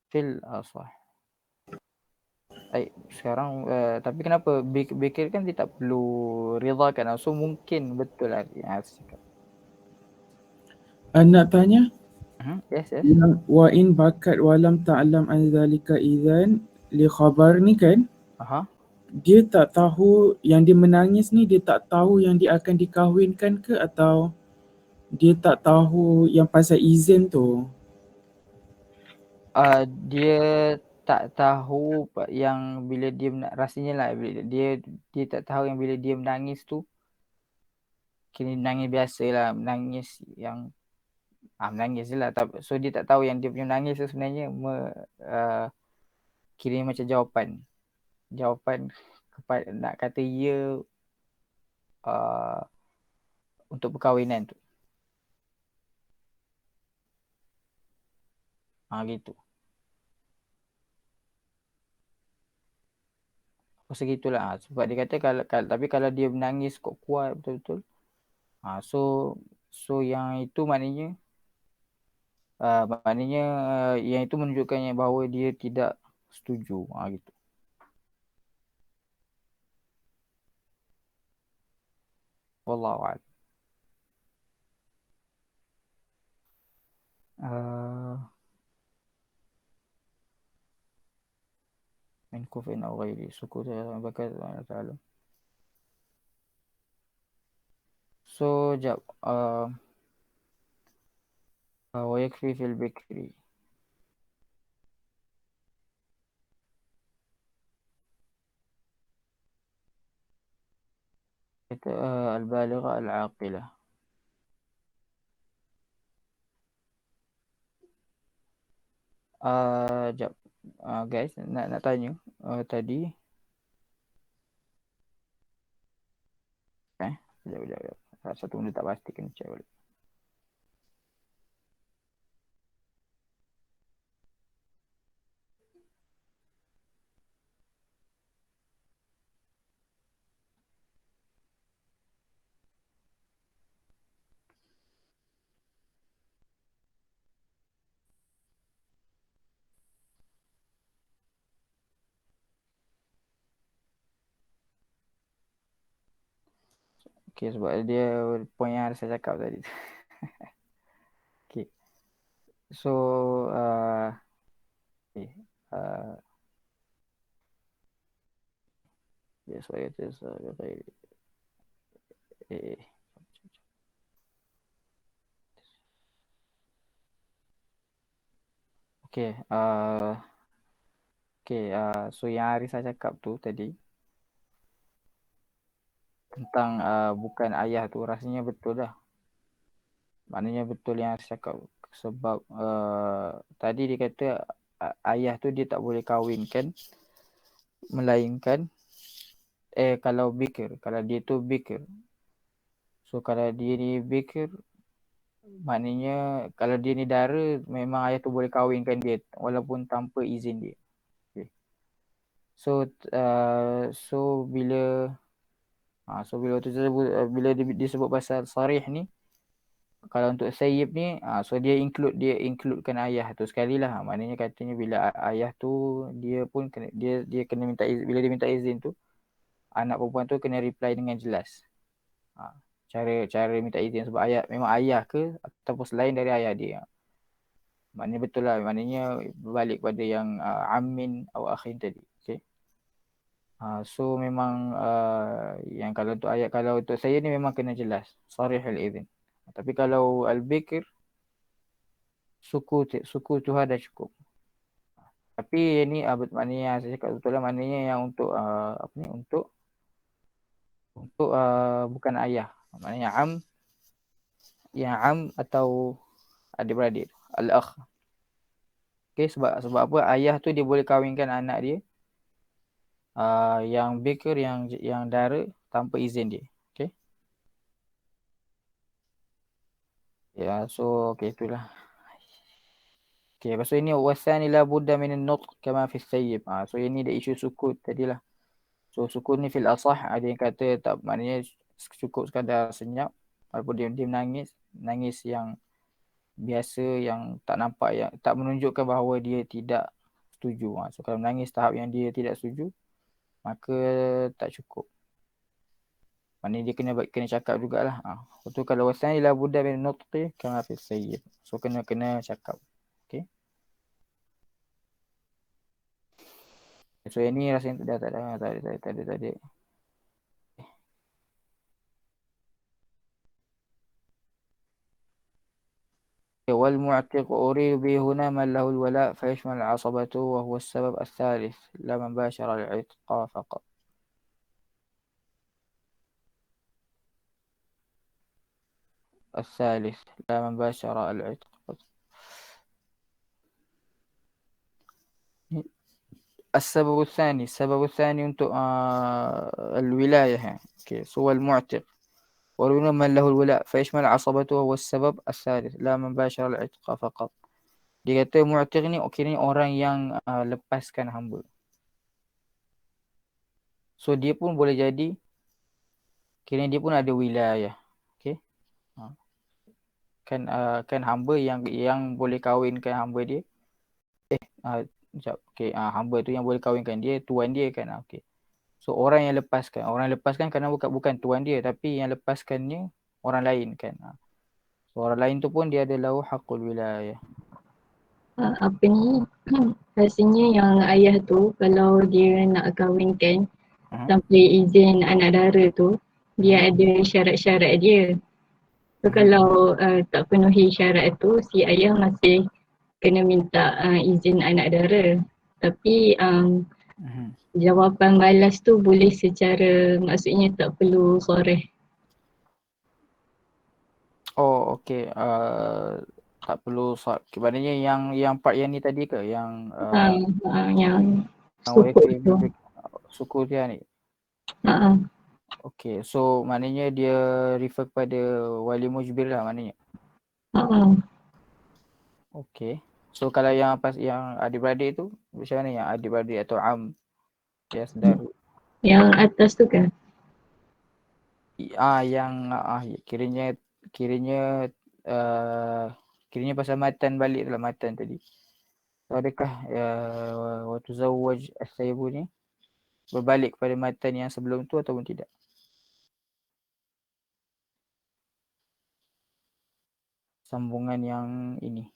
fil asah. Sekarang tapi kenapa bikir kan dia tak perlu ridha kan. So mungkin betul lah dia cakap. Nak tanya? Yes. Yang wa in bakat walam ta'lam an dhalika idzan li khabar ni kan? Dia tak tahu yang dia menangis ni, dia tak tahu yang dia akan dikahwinkan ke, atau dia tak tahu yang pasal izin tu? Dia tak tahu yang bila dia rasanya lah dia tak tahu yang bila dia menangis tu kini menangis biasalah, menangis yang menangis je lah. So dia tak tahu yang dia punya menangis tu sebenarnya kira macam jawapan kepada nak kata ya untuk perkahwinan tu. Gitu. Segitulah. Sebab dia kata tapi kalau dia menangis kuat betul-betul, so yang itu maknanya yang itu menunjukkan bahawa dia tidak setuju. Gitu. Wallahu a'lam. Min kufin aw ghairi sukut bakat Allah Ta'ala. So jap wa yakfi fil bikri. Kata al-baligha al-aqilah. Jap. Guys, nak tanya tadi. Sekejap. Satu benda tak pasti, kena check balik. Okay, sebab dia point yang saya cakap tadi. Okay. So yes, what it is Okay. So yang Arisa cakap tu tadi tentang bukan ayah tu, rasanya betul dah. Maknanya betul yang Arisa cakap. Sebab tadi dia kata ayah tu dia tak boleh kahwinkan, melainkan kalau bikir, kalau dia tu bikir. So kalau dia ni bikir, maknanya kalau dia ni dara, memang ayah tu boleh kahwinkan dia walaupun tanpa izin dia. Okay. So bila bila disebut pasal sarih ni, kalau untuk sayyib ni, so dia includekan ayah tu sekali lah. Maknanya katanya bila ayah tu dia pun kena, dia kena minta izin. Bila dia minta izin tu, anak perempuan tu kena reply dengan jelas. Cara minta izin sebab ayah memang ayah ke ataupun selain dari ayah dia. Maknanya betul lah. Maknanya balik pada yang amin atau akhin tadi. Okay. So memang yang kalau untuk ayat, kalau untuk saya ni memang kena jelas sarih al-izin. Tapi kalau al-bikir, suku Tuhan dah cukup. Tapi ini maknanya saya cakap betul lah, maknanya yang untuk untuk bukan ayah. Maknanya yang atau adik-beradik, al-akh. Okay, sebab apa? Ayah tu dia boleh kahwinkan anak dia yang bikir, yang dara tanpa izin dia. Okay. Ya, so okay, itulah. Okay, lepas tu ini wasani la budda min an-nutq kama fi sayyib. So ini dia isu sukut tadilah. So sukut ni fil asah, ada yang kata tak, maknanya cukup sekadar senyap walaupun dia nangis yang biasa, yang tak nampak, yang tak menunjukkan bahawa dia tidak setuju. So kalau menangis tahap yang dia tidak setuju, maka tak cukup. Maknanya dia kena cakap jugalah. Betul, kalau wasani la budda min an-nutq kama fi sayyib. So kena cakap. Okay. So yang ni rasanya dah tak ada. والمعتق أريد به هنا من له الولاء فيشمل العصبة وهو السبب الثالث لا من باشر العتق فقط. الثالث لا من باشر العتق فقط. السبب الثاني untuk الولاية. Okay. So المعتق أريد من له الولاء فيشمل عصبته وهو السبب الثالث لا من باشر العتق فقط. Dia kata mu'tiq ni ni orang yang lepaskan hamba. So dia pun boleh jadi kira dia pun ada wilayah. Okey. Kan hamba yang boleh kahwinkan hamba dia. Okey, hamba tu yang boleh kahwinkan dia tuan dia kan. Okey. So orang yang lepaskan kerana bukan tuan dia, tapi yang lepaskannya orang lain kan. So orang lain tu pun dia ada lahu haqqul wilayah. Apa ni, rasanya yang ayah tu kalau dia nak kahwinkan tanpa izin anak dara tu, dia ada syarat-syarat dia. So kalau tak penuhi syarat tu, si ayah masih kena minta izin anak dara. Tapi jawapan balas tu boleh secara, maksudnya tak perlu soreh. Oh, okey. Tak perlu maknanya yang part yang ni tadi ke yang Yang suku tu. Suku dia ni. Okey, so maknanya dia refer kepada wali mujbir lah maknanya. Okey. So kalau yang adik-beradik tu macam mana, yang adik-beradik atau ya saudara? Yang atas tu kan? Kiranya pasal matan balik dalam matan tadi. So adakah wa tuzawwaj as-sayyibu ni berbalik kepada matan yang sebelum tu ataupun tidak? Sambungan yang ini.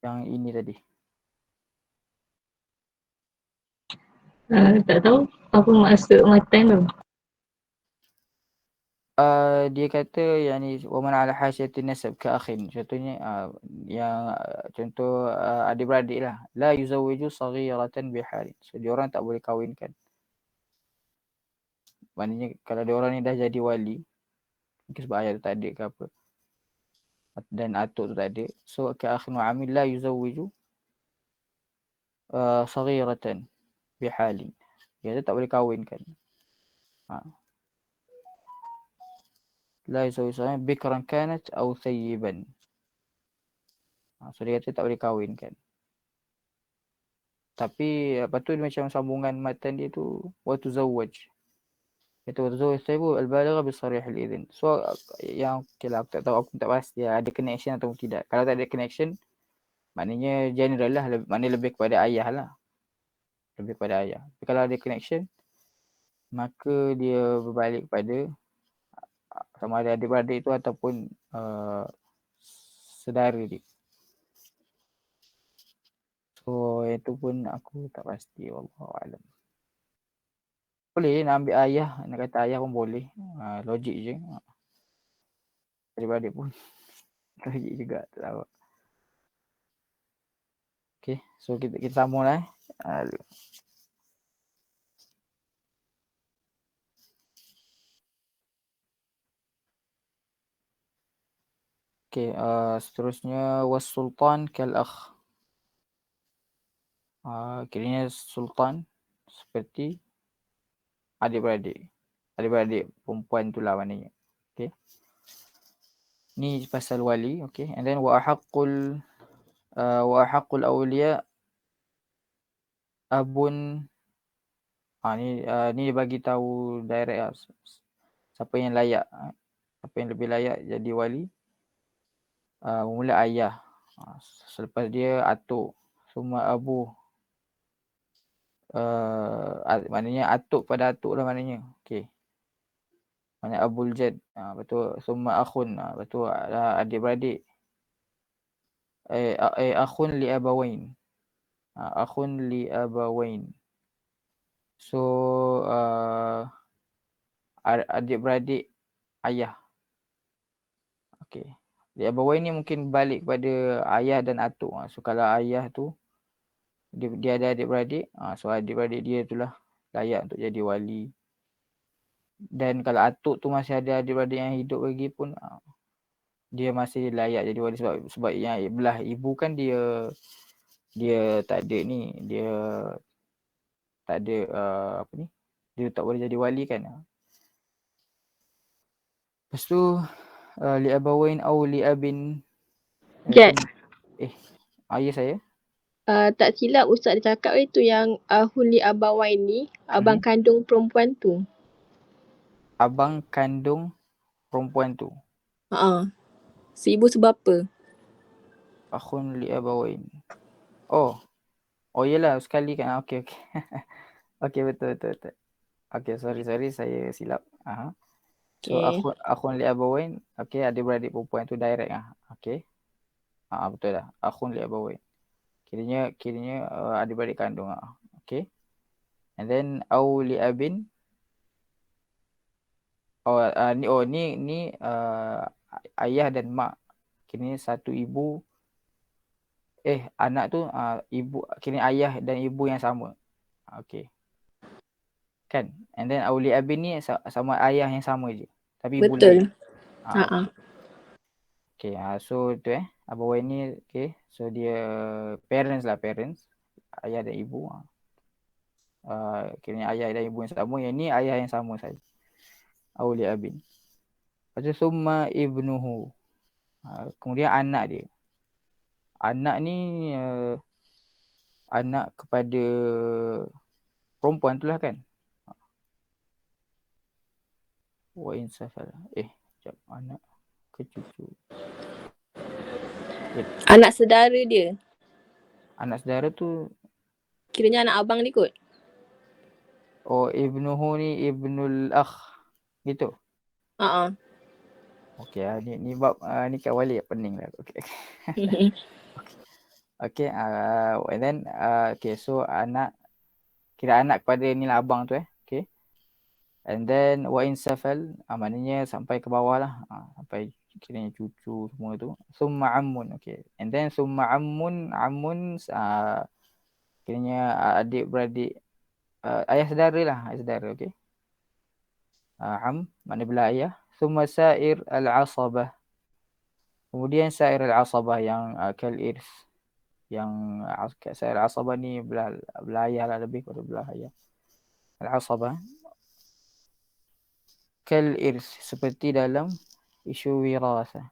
Yang ini tadi. Tak tahu apa maksud matan tu. Dia kata yang ni wa man ala hasyatin nasab ka akhin. Contohnya yang contoh adik-beradik lah. La yuzawwiju saghiratan bihalin. So dia orang tak boleh kahwinkan. Maknanya kalau dia orang ni dah jadi wali, mungkin sebab ayah tu tak ada ke apa, dan atuk tu tak ada, so ka akhin wa amil la yuzawwiju saghiratan bihalin. Dia tak boleh kahwinkan. La yusawi bikran kanat atau thayyiban. So dia kata tak boleh kahwinkan. Tapi apa tu macam sambungan matan dia tu wa tuzawwaj. Itu tuzawwaj thayyibu al-baligha bi sarih al-idhn. So yang aku tak tahu, aku tak pasti ada connection atau tidak. Kalau tak ada connection, maknanya general lah, maknanya lebih kepada ayah lah. Lebih kepada ayah. Tapi kalau ada connection, maka dia berbalik kepada sama ada adik-beradik itu ataupun saudara dia. So itu pun aku tak pasti, wallahu alam. Boleh nak ambil ayah, nak kata ayah pun boleh. Logik je. Adik-beradik pun logik juga, tak tahu. Okay, so kita sambung lah. Okay, seterusnya was-sultan kal-akh. Kiranya sultan seperti adik-beradik. Adik-beradik perempuan tu lah maknanya. Okay. Ni pasal wali. Okay. And then wa haqqul awliya abun. Ni bagi tahu direct lah. Siapa yang layak. Siapa yang lebih layak jadi wali. Mula ayah. Selepas dia atuk. Semua abu. Maknanya atuk pada atuk lah maknanya. Okay. Maknanya abul jad. Betul. Semua akhun. Betul. Adik-beradik. Akhun li abawain. Akhun li abawain. So adik-beradik ayah. Okay. Li abawain ni mungkin balik kepada ayah dan atuk. So kalau ayah tu dia ada adik-beradik, so adik-beradik dia itulah layak untuk jadi wali. Dan kalau atuk tu masih ada adik-beradik yang hidup lagi pun, dia masih layak jadi wali sebab yang belah ibu kan dia tak ada ni, dia tak ada apa ni, dia tak boleh jadi wali kan. Lepas tu li abawain au li abin. Jad. Ayah saya. Tak silap Ustaz dia cakap itu yang Huli Abawain ni abang kandung perempuan tu. Abang kandung perempuan tu. Seibu sebapa. Akhun li abawain. Oh yelah sekali kan. Okey. Okey betul. Okey sorry saya silap. So akhun li abawain, okey, adik-beradik perempuan tu direct lah. Okey. Betul dah. Akhun li abawain. Kiranya adik-beradik kandung. Okay. And then au li abin. Ni ayah dan mak. Kiranya satu ibu. Anak tu ibu, kiranya ayah dan ibu yang sama. Okay. Kan? And then au li abin ni sama ayah yang sama je. Tapi ibu lain. Betul. Okay. So tu abawain ni, okay. So dia parents. Ayah dan ibu. Kiranya ayah dan ibu yang sama. Yang ni ayah yang sama saja. Auli abin. Lepas tu summa ibnuhu. Kemudian anak dia. Anak ni anak kepada perempuan tu lah kan. Wa insafal. Sekejap. Anak ke cucu. Anak saudara dia. Anak saudara tu. Kiranya anak abang ni kot. Ibnuhu ni ibnul akh. Gitu. Okey, ni bab ni kat wali pening lah. Okey. Okey, and then okay, so kira anak kepada ni lah abang tu okey. And then wa insafal, maknanya sampai ke bawah lah, sampai kiranya cucu semua tu. Summa ammun, okey. And then summa ammun kiranya adik-beradik ayah saudara okey. Maknanya belah ayah. Summa sa'ir al-asabah. Kemudian sa'ir al-asabah yang kal irs. Yang sa'ir al-asabah ni belah ayah lah, lebih kepada belah ayah. Al-asabah. Kal irs, seperti dalam isu wirasah.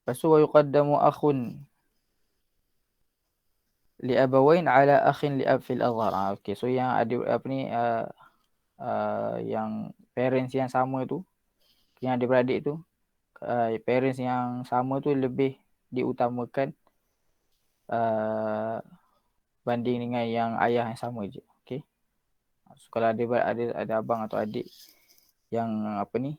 Lepas tu wa yuqaddamu akhun li abawain ala akhin li ab fil azhar. Okey, so yang ada apa ni yang parents yang sama tu, yang adik-beradik tu, parents yang sama tu lebih diutamakan banding dengan yang ayah yang sama je. Okey. So, kalau ada abang atau adik yang apa ni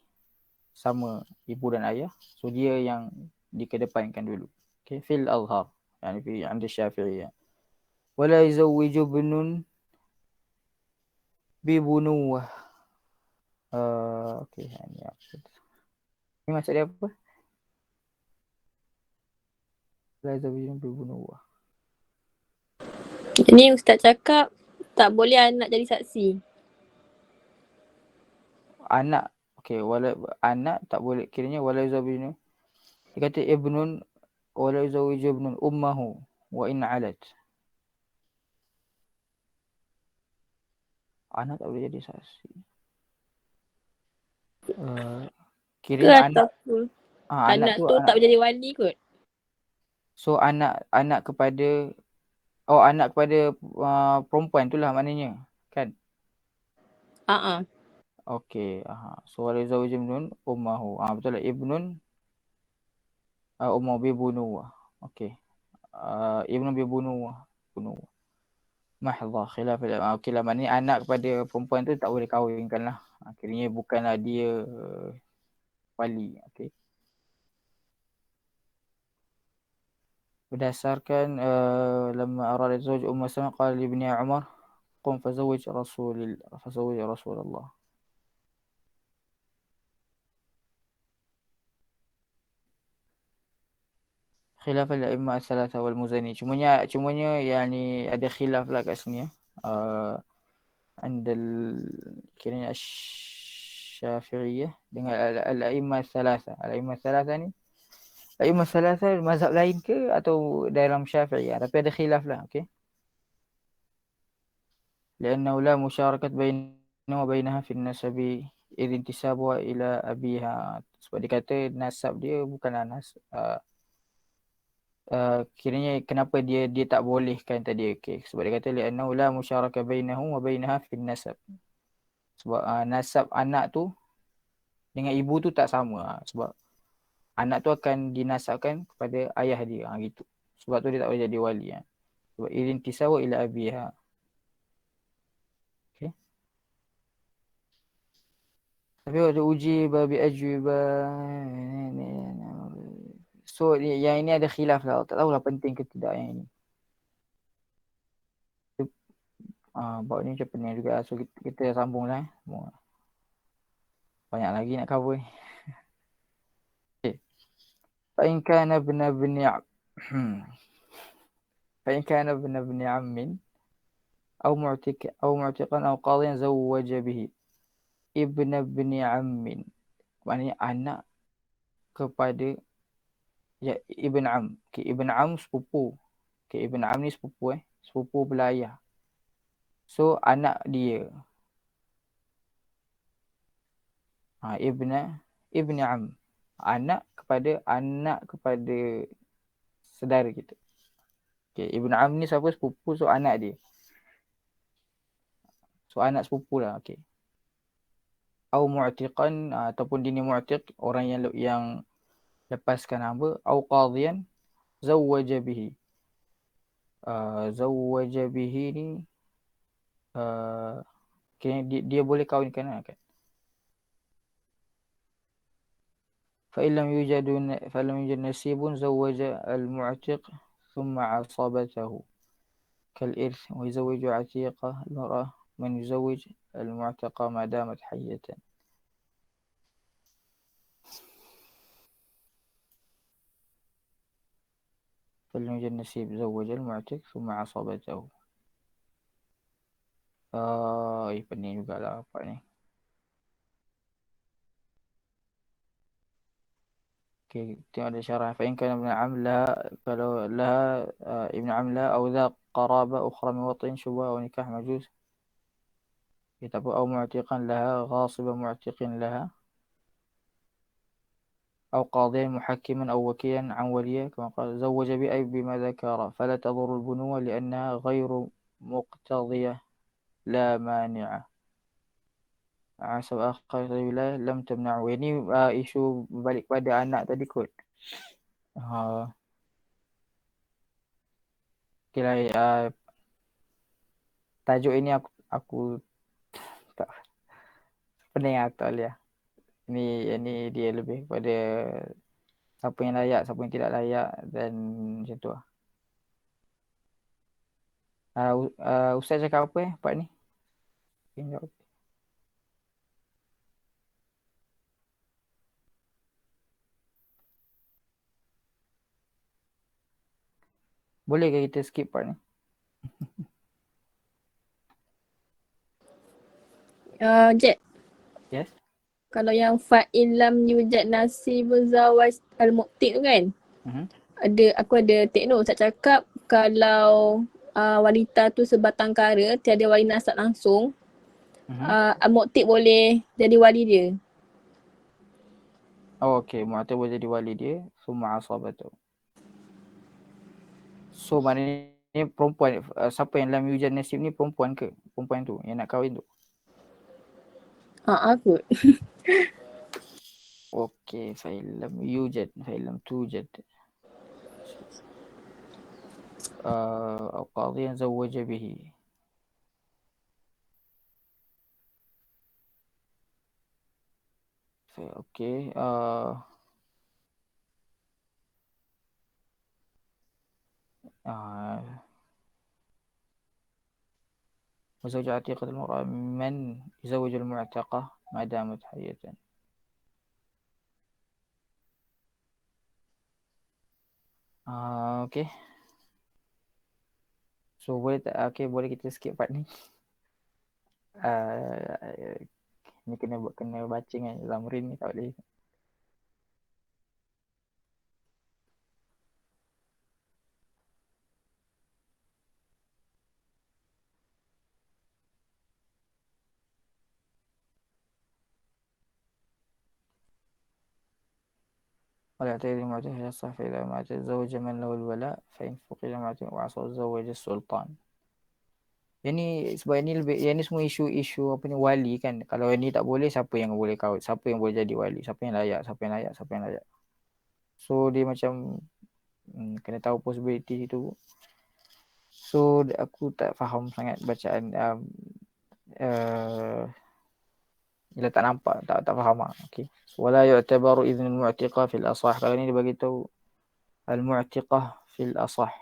sama ibu dan ayah, so dia yang dikedepankan dulu. Okey, fil azhar. Yani fi 'inda Syafi'iyah. Wala yuzawwiju ibnun bi bunuwah. Okey, ini apa? Ini maksud dia apa? Wala yuzawwiju bi bunuwah. Ni Ustaz cakap tak boleh anak jadi saksi. Anak, okey, anak tak boleh, kiranya wala yuzawwiju. Dia kata ibnun wala yuzawwiju ibnun ummahu wa in 'alat. Anak tak boleh jadi saksi. Kiranya Ataupun anak tu anak tak boleh jadi wali kot. So anak kepada perempuan tu lah maknanya, kan? Okey, so wala zawj ibnun ummahu. Betul lah, ibnun ummu bi bunuwah. Okey. Ibnu bi bunuwah. Mahdha khilaf. Okey lah, maknanya anak kepada perempuan tu tak boleh kahwinkan lah. Akhirnya bukanlah dia wali. Okey. Berdasarkan lama arada zawj Ummu Salamah qala li ibni Umar qum fazawwij Rasulullah. Khilaf al-a'imma as-salasa wal Muzani. Cumanya yani ada khilaf lah kat sini ya. Andal kiranya Syafi'iyah dengan al-a'imma as-salasa. Al-a'imma as-salasa ni a'imma as-salasa mazhab lain ke atau dalam Syafi'iyah? Tapi ada khilaf lah, okey. لأنه لا مشاركة بينه وبينها في النسب إذ انتسابها إلى أبيها. Sebab dia kata nasab dia bukanlah kiranya kenapa dia tak bolehkan tadi, okey. Sebab dia kata لأنه لا مشاركة بينه وبينها في النسب. Sebab nasab anak tu dengan ibu tu tak sama. Sebab anak tu akan dinasabkan kepada ayah dia, gitu. Sebab tu dia tak boleh jadi wali. Sebab إذ انتسابها إلى أبيها. Tapi waktu uji babi ajwiba. So yang ini ada khilaf lah. Tak tahulah penting ke tidak yang ini. Bab ni macam pening juga. So kita sambung lah. Banyak lagi nak cover ni. Okay. فإن كان ابن عم أو معتقا أو قاضيا زوج به. Ibn ammin, maknanya anak kepada ibn am. Okay, ibn am sepupu. Okay, ibn am ni sepupu sepupu belayah. So anak dia ibn am, anak kepada saudara kita. Okay, ibn am ni siapa? Sepupu, so anak dia. So anak sepupu lah, okay. Au mu'tiqan, ataupun dia ni mu'tiq, orang yang lepaskan hamba. Au qadhiyan zawwaja bihi. Zawwaja bihi ni dia boleh kahwinkan kan. فإن لم يوجد نسيب زوج المعتق ثم عصبته كالإرث ويزوج عتيقة المرأة من يزوج المعتقة ما دامت حية. فإن لم يوجد نسيب زوج المعتق ثم عصبته. Pening juga lah apa ni. Okay, tengok ada syarah. Fa'in kana ibn amla, kalau laha ibn amla au dha qaraba ukhra min watin syubha wa nikah majuz كتاب أو معتقا لها غاصبا معتق لها أو قاضيا محكما أو وكيلا عن وليه كما قال زوج بأي بما ذكر فلا تضر البنوة لأنها غير مقتضية لا مانعة عسب akhir wilayah lam tamna'u. Ini isu balik pada anak tadi kot. Okay, tajuk ini aku tak pening aku tak boleh. Ini dia lebih pada siapa yang layak, siapa yang tidak layak dan macam tu lah. Ustaz cakap apa part ni? Boleh ke kita skip part ni? Jet. Yes. Kalau yang fa'in lam yujad nasibun zawaj al-muqti tu kan? Aku ada take note Ustaz cakap kalau wanita tu sebatang kara, tiada wali nasab langsung, al-muqti boleh jadi wali dia. Oh, okay. Mu'tad boleh jadi wali dia. Summa asabatu. So maknanya perempuan, siapa yang lam yujad nasib ni perempuan ke? Perempuan tu yang nak kahwin tu? Aku. Okay. Fa'ilam yujad. Fa'ilam tujad. أو قاضيا زوج به. Okay. وزوج عتيقة المرأة من يزوج المعتقة ما دامت حية. Okay. So boleh kita skip part ni. Ni kena baca kan Zamrin ni tak boleh. ولا تجد المعتق يصح فإذا مات زوج من له الولاء فإن فقد المعتق وعصى زوج السلطان. Sebab ini semua isu apa ni wali kan. Kalau ini tak boleh, siapa yang boleh kahwin? Siapa yang boleh jadi wali? Siapa yang layak? So dia macam kena tahu possibility tu. So aku tak faham sangat bacaan bila tak nampak, tak faham lah. Okay. Wala yu'tabaru idhnul mu'tiqah fil asah. Kalau ni dia bagi tahu al-mu'tiqah fil asah.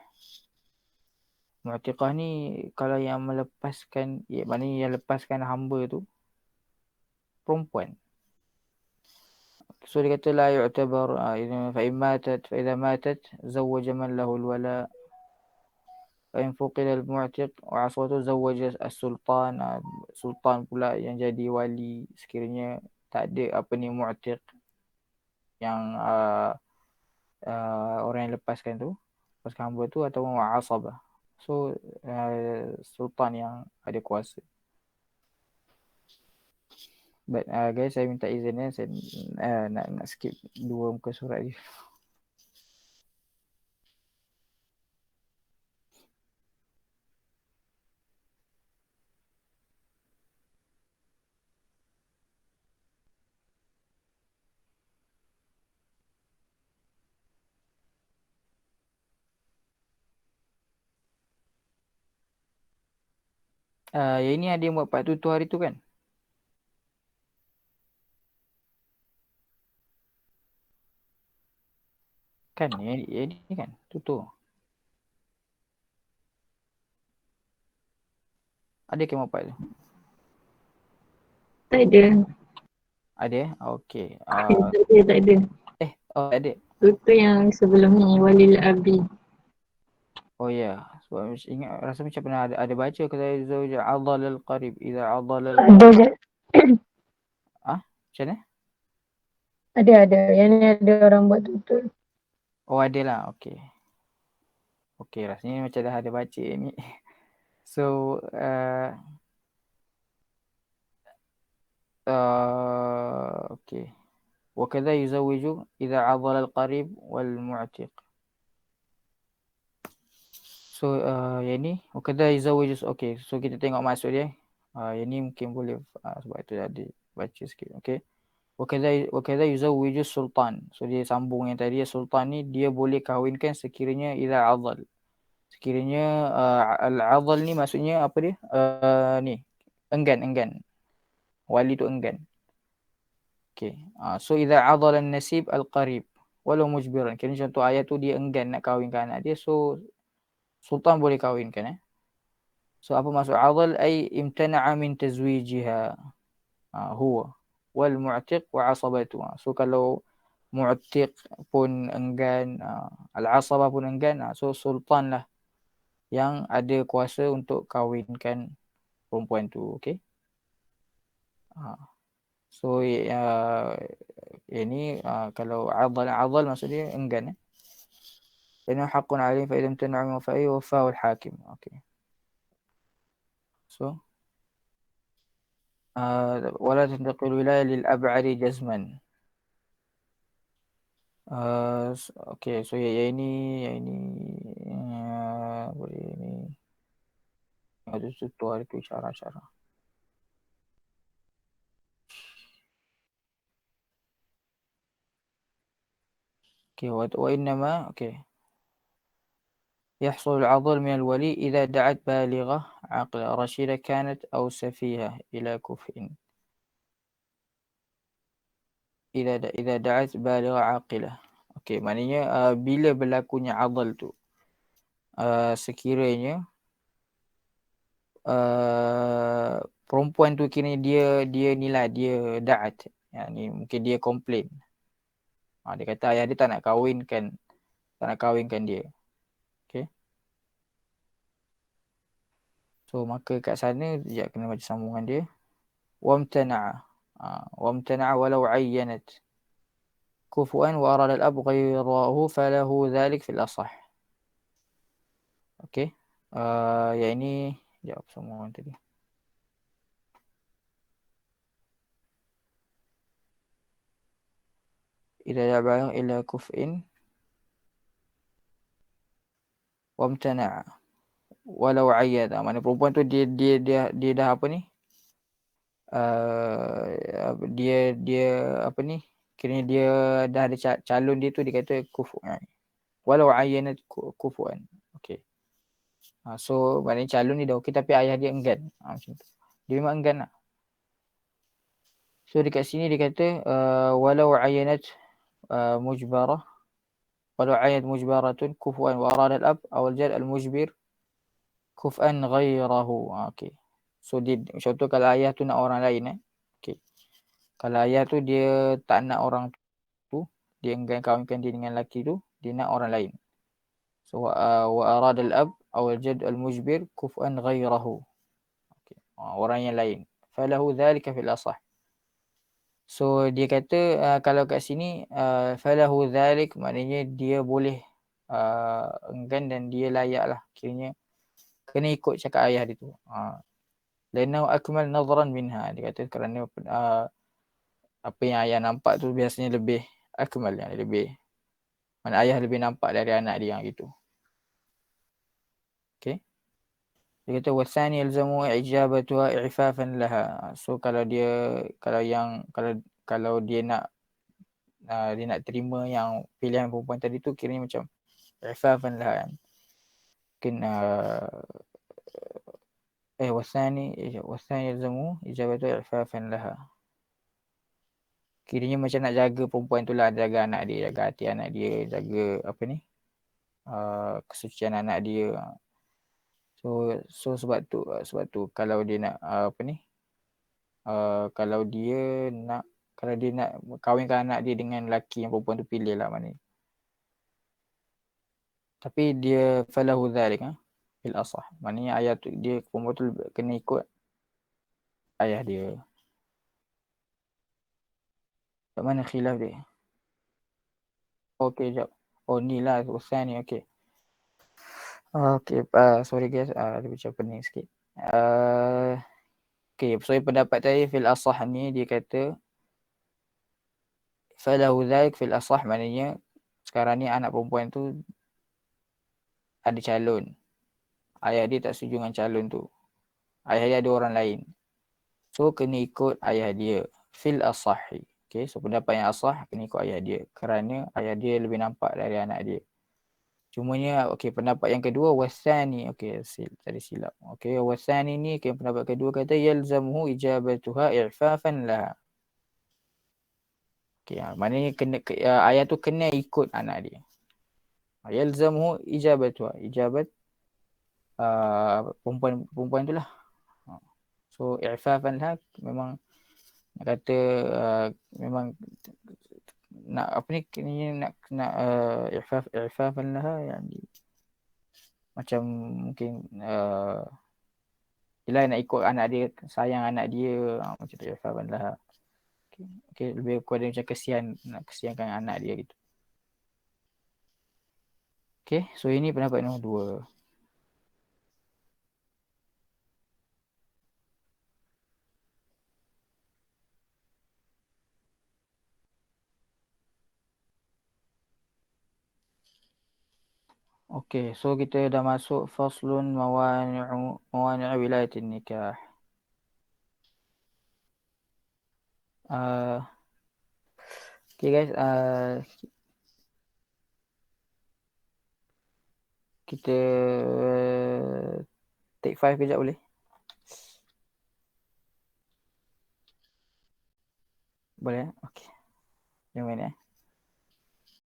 Mu'tiqah ni kalau yang melepaskan, maknanya yang lepaskan hamba tu perempuan. So dia kata la yu'tabar fa idza matat zawwaja man lahu al-wala fa in fuqida al-mu'tiq wa aswatu zawwaja as-sultan. Sultan pula yang jadi wali sekiranya tak ada apa ni mu'tiq yang orang yang lepaskan hamba tu atau asabah. So sultan yang ada kuasa. But guys, saya minta izin saya nak skip 2 muka surat je. Yang ini ada yang buat part tu hari tu kan? Kan yang ini kan tu. Ada ke part tu? Tak ada. Ada? Okay. Tak ada. Ada. Itu yang sebelum ni Walil Abi. Oh ya, sebab ingat rasa macam pernah ada baca kata zauj adal al-qarib idza adal al-qarib. Macam mana? Ada. Yang ni ada orang buat tutur. Oh ada lah, okay. Okay, rasanya macam dah ada baca ni. So Okay. وكذا يزوج إذا عضل القريب والمعتق. So yang ni وكذا يزوج. Okay, so kita tengok maksud dia. Yang ni mungkin boleh sebab itu tadi baca sikit. Okay. وكذا يزوج السلطان. So dia sambung yang tadi, sultan ni dia boleh kahwinkan sekiranya إذا عضل. Sekiranya al-adhal ni maksudnya apa dia? Ni enggan. Wali tu enggan. Okay. So idza adhala an-nasib al-qarib walau mujbiran. Kira contoh ayat tu dia enggan nak kahwinkan anak dia, so sultan boleh kahwinkan. So apa maksud adhal? Ay imtana'a min tazwijiha huwa wal mu'tiq wa 'asabatu. So kalau mu'tiq pun enggan, al-'asabah pun enggan, so sultan lah yang ada kuasa untuk kahwinkan perempuan tu. Okay. So ini kalau adhal maksud dia enggan. Inna haqqun 'alayhim fa idza imtana'a min wafa'i waffa'u al-hakim. Okay. So wala tantaqil wilayah lil ab'adi jazman. Okay, so yang ini boleh ni ada tutur itu cara-cara. Okay, وإنما يحصل العضل من الولي إذا دعت بالغة عاقلة رشيدة كانت أو سفيهة إلى كفء. إذا دعت بالغة عاقلة. Okay, maknanya bila berlakunya adal tu, sekiranya perempuan tu kira dia nilai dia da'at, yani mungkin dia komplain. Dia kata ayah dia tak nak kahwinkan dia. Okay. So maka kat sana dia kena baca sambungan dia. Wamtana'a walau 'ayyanat kufuan wa arada al-ab ghayrahu falahu dhalik fil asah. Okay. Yang ini jawab sambungan tadi. إذا دعا إلى كفء وامتنع ولو عيد. Mana perempuan tu dia dah apa ni? Dia apa ni? Kiranya dia dah ada calon dia tu, dia kata kufu. Walau ayyanat kufuan. Okay. So maknanya calon ni dah okey tapi ayah dia enggan. Macam tu. Dia memang enggan lah. So dekat sini dia kata walau ayyanat mujbarah. Walau ayat mujbaratun kufuan wa arada al-ab aw al-jad al-mujbir kuf'an ghairahu. Okay. So dia contoh kalau ayah tu nak orang lain. Okay. Kalau ayah tu dia tak nak orang tu, dia enggan kahwinkan dia dengan lelaki tu, dia nak orang lain. So wa arada al-ab aw al-jad al-mujbir kuf'an ghairahu. Okay. Orang yang lain. Falahu dhalika fil asah. So dia kata kalau kat sini falahu dhalik maknanya dia boleh enggan dan dia layak lah. Kiranya kena ikut cakap ayah dia tu. Lanau akmal nadharan minha. Dia kata kerana apa yang ayah nampak tu biasanya lebih akmal, yang lebih mana ayah lebih nampak dari anak dia gitu. Okay. Dia kata wasani yalzamu ijabatuha i'fafan laha. So kalau dia kalau dia nak terima yang pilihan perempuan tadi tu, kiranya macam i'fafan laha. Mungkin wasani yalzamu ijabatuha i'fafan laha. Kiranya macam nak jaga perempuan tu lah, jaga anak dia, jaga hati anak dia, jaga apa ni, kesucian anak dia. So sebab tu kalau dia nak kalau dia nak kahwinkan anak dia dengan lelaki yang perempuan tu pilih lah mana. Tapi dia falahu dhalik fil asah. Maknanya ayah tu, dia perempuan tu kena ikut ayah dia. Kat mana khilaf dia? Okey, jap. Oh ni lah usaha ni. Okey. Sorry guys, ada macam pening sikit. okey, so pendapat tadi fil asah ni dia kata falahu dzalik fil asah, maknanya sekarang ni anak perempuan tu ada calon. Ayah dia tak setuju dengan calon tu. Ayah dia ada orang lain. So kena ikut ayah dia fil asahi. Okey, so pendapat yang asah kena ikut ayah dia kerana ayah dia lebih nampak dari anak dia. Cumanya okey, pendapat yang kedua wasani, okey tadi silap. Okey, wasani ni pendapat kedua kata yalzamuhu ijabatuha i'fafan laha. Okey, maknanya kena ayah tu kena ikut anak dia. Yalzamuhu ijabatuha, ijabat perempuan tu lah. So i'fafan laha memang nak kata memang nak apa ni, nak i'fafan laha yang macam mungkin yelah nak ikut anak dia, sayang anak dia, macam tu i'fafan laha. Okay, lebih kepada macam kesian, nak kesiankan anak dia gitu. Okay, so ini pendapat nombor 2. Okay, so kita dah masuk faslun mawani'u wilayatin nikah. Okay guys, kita take 5 kejap boleh? Boleh? Okay. Jangan main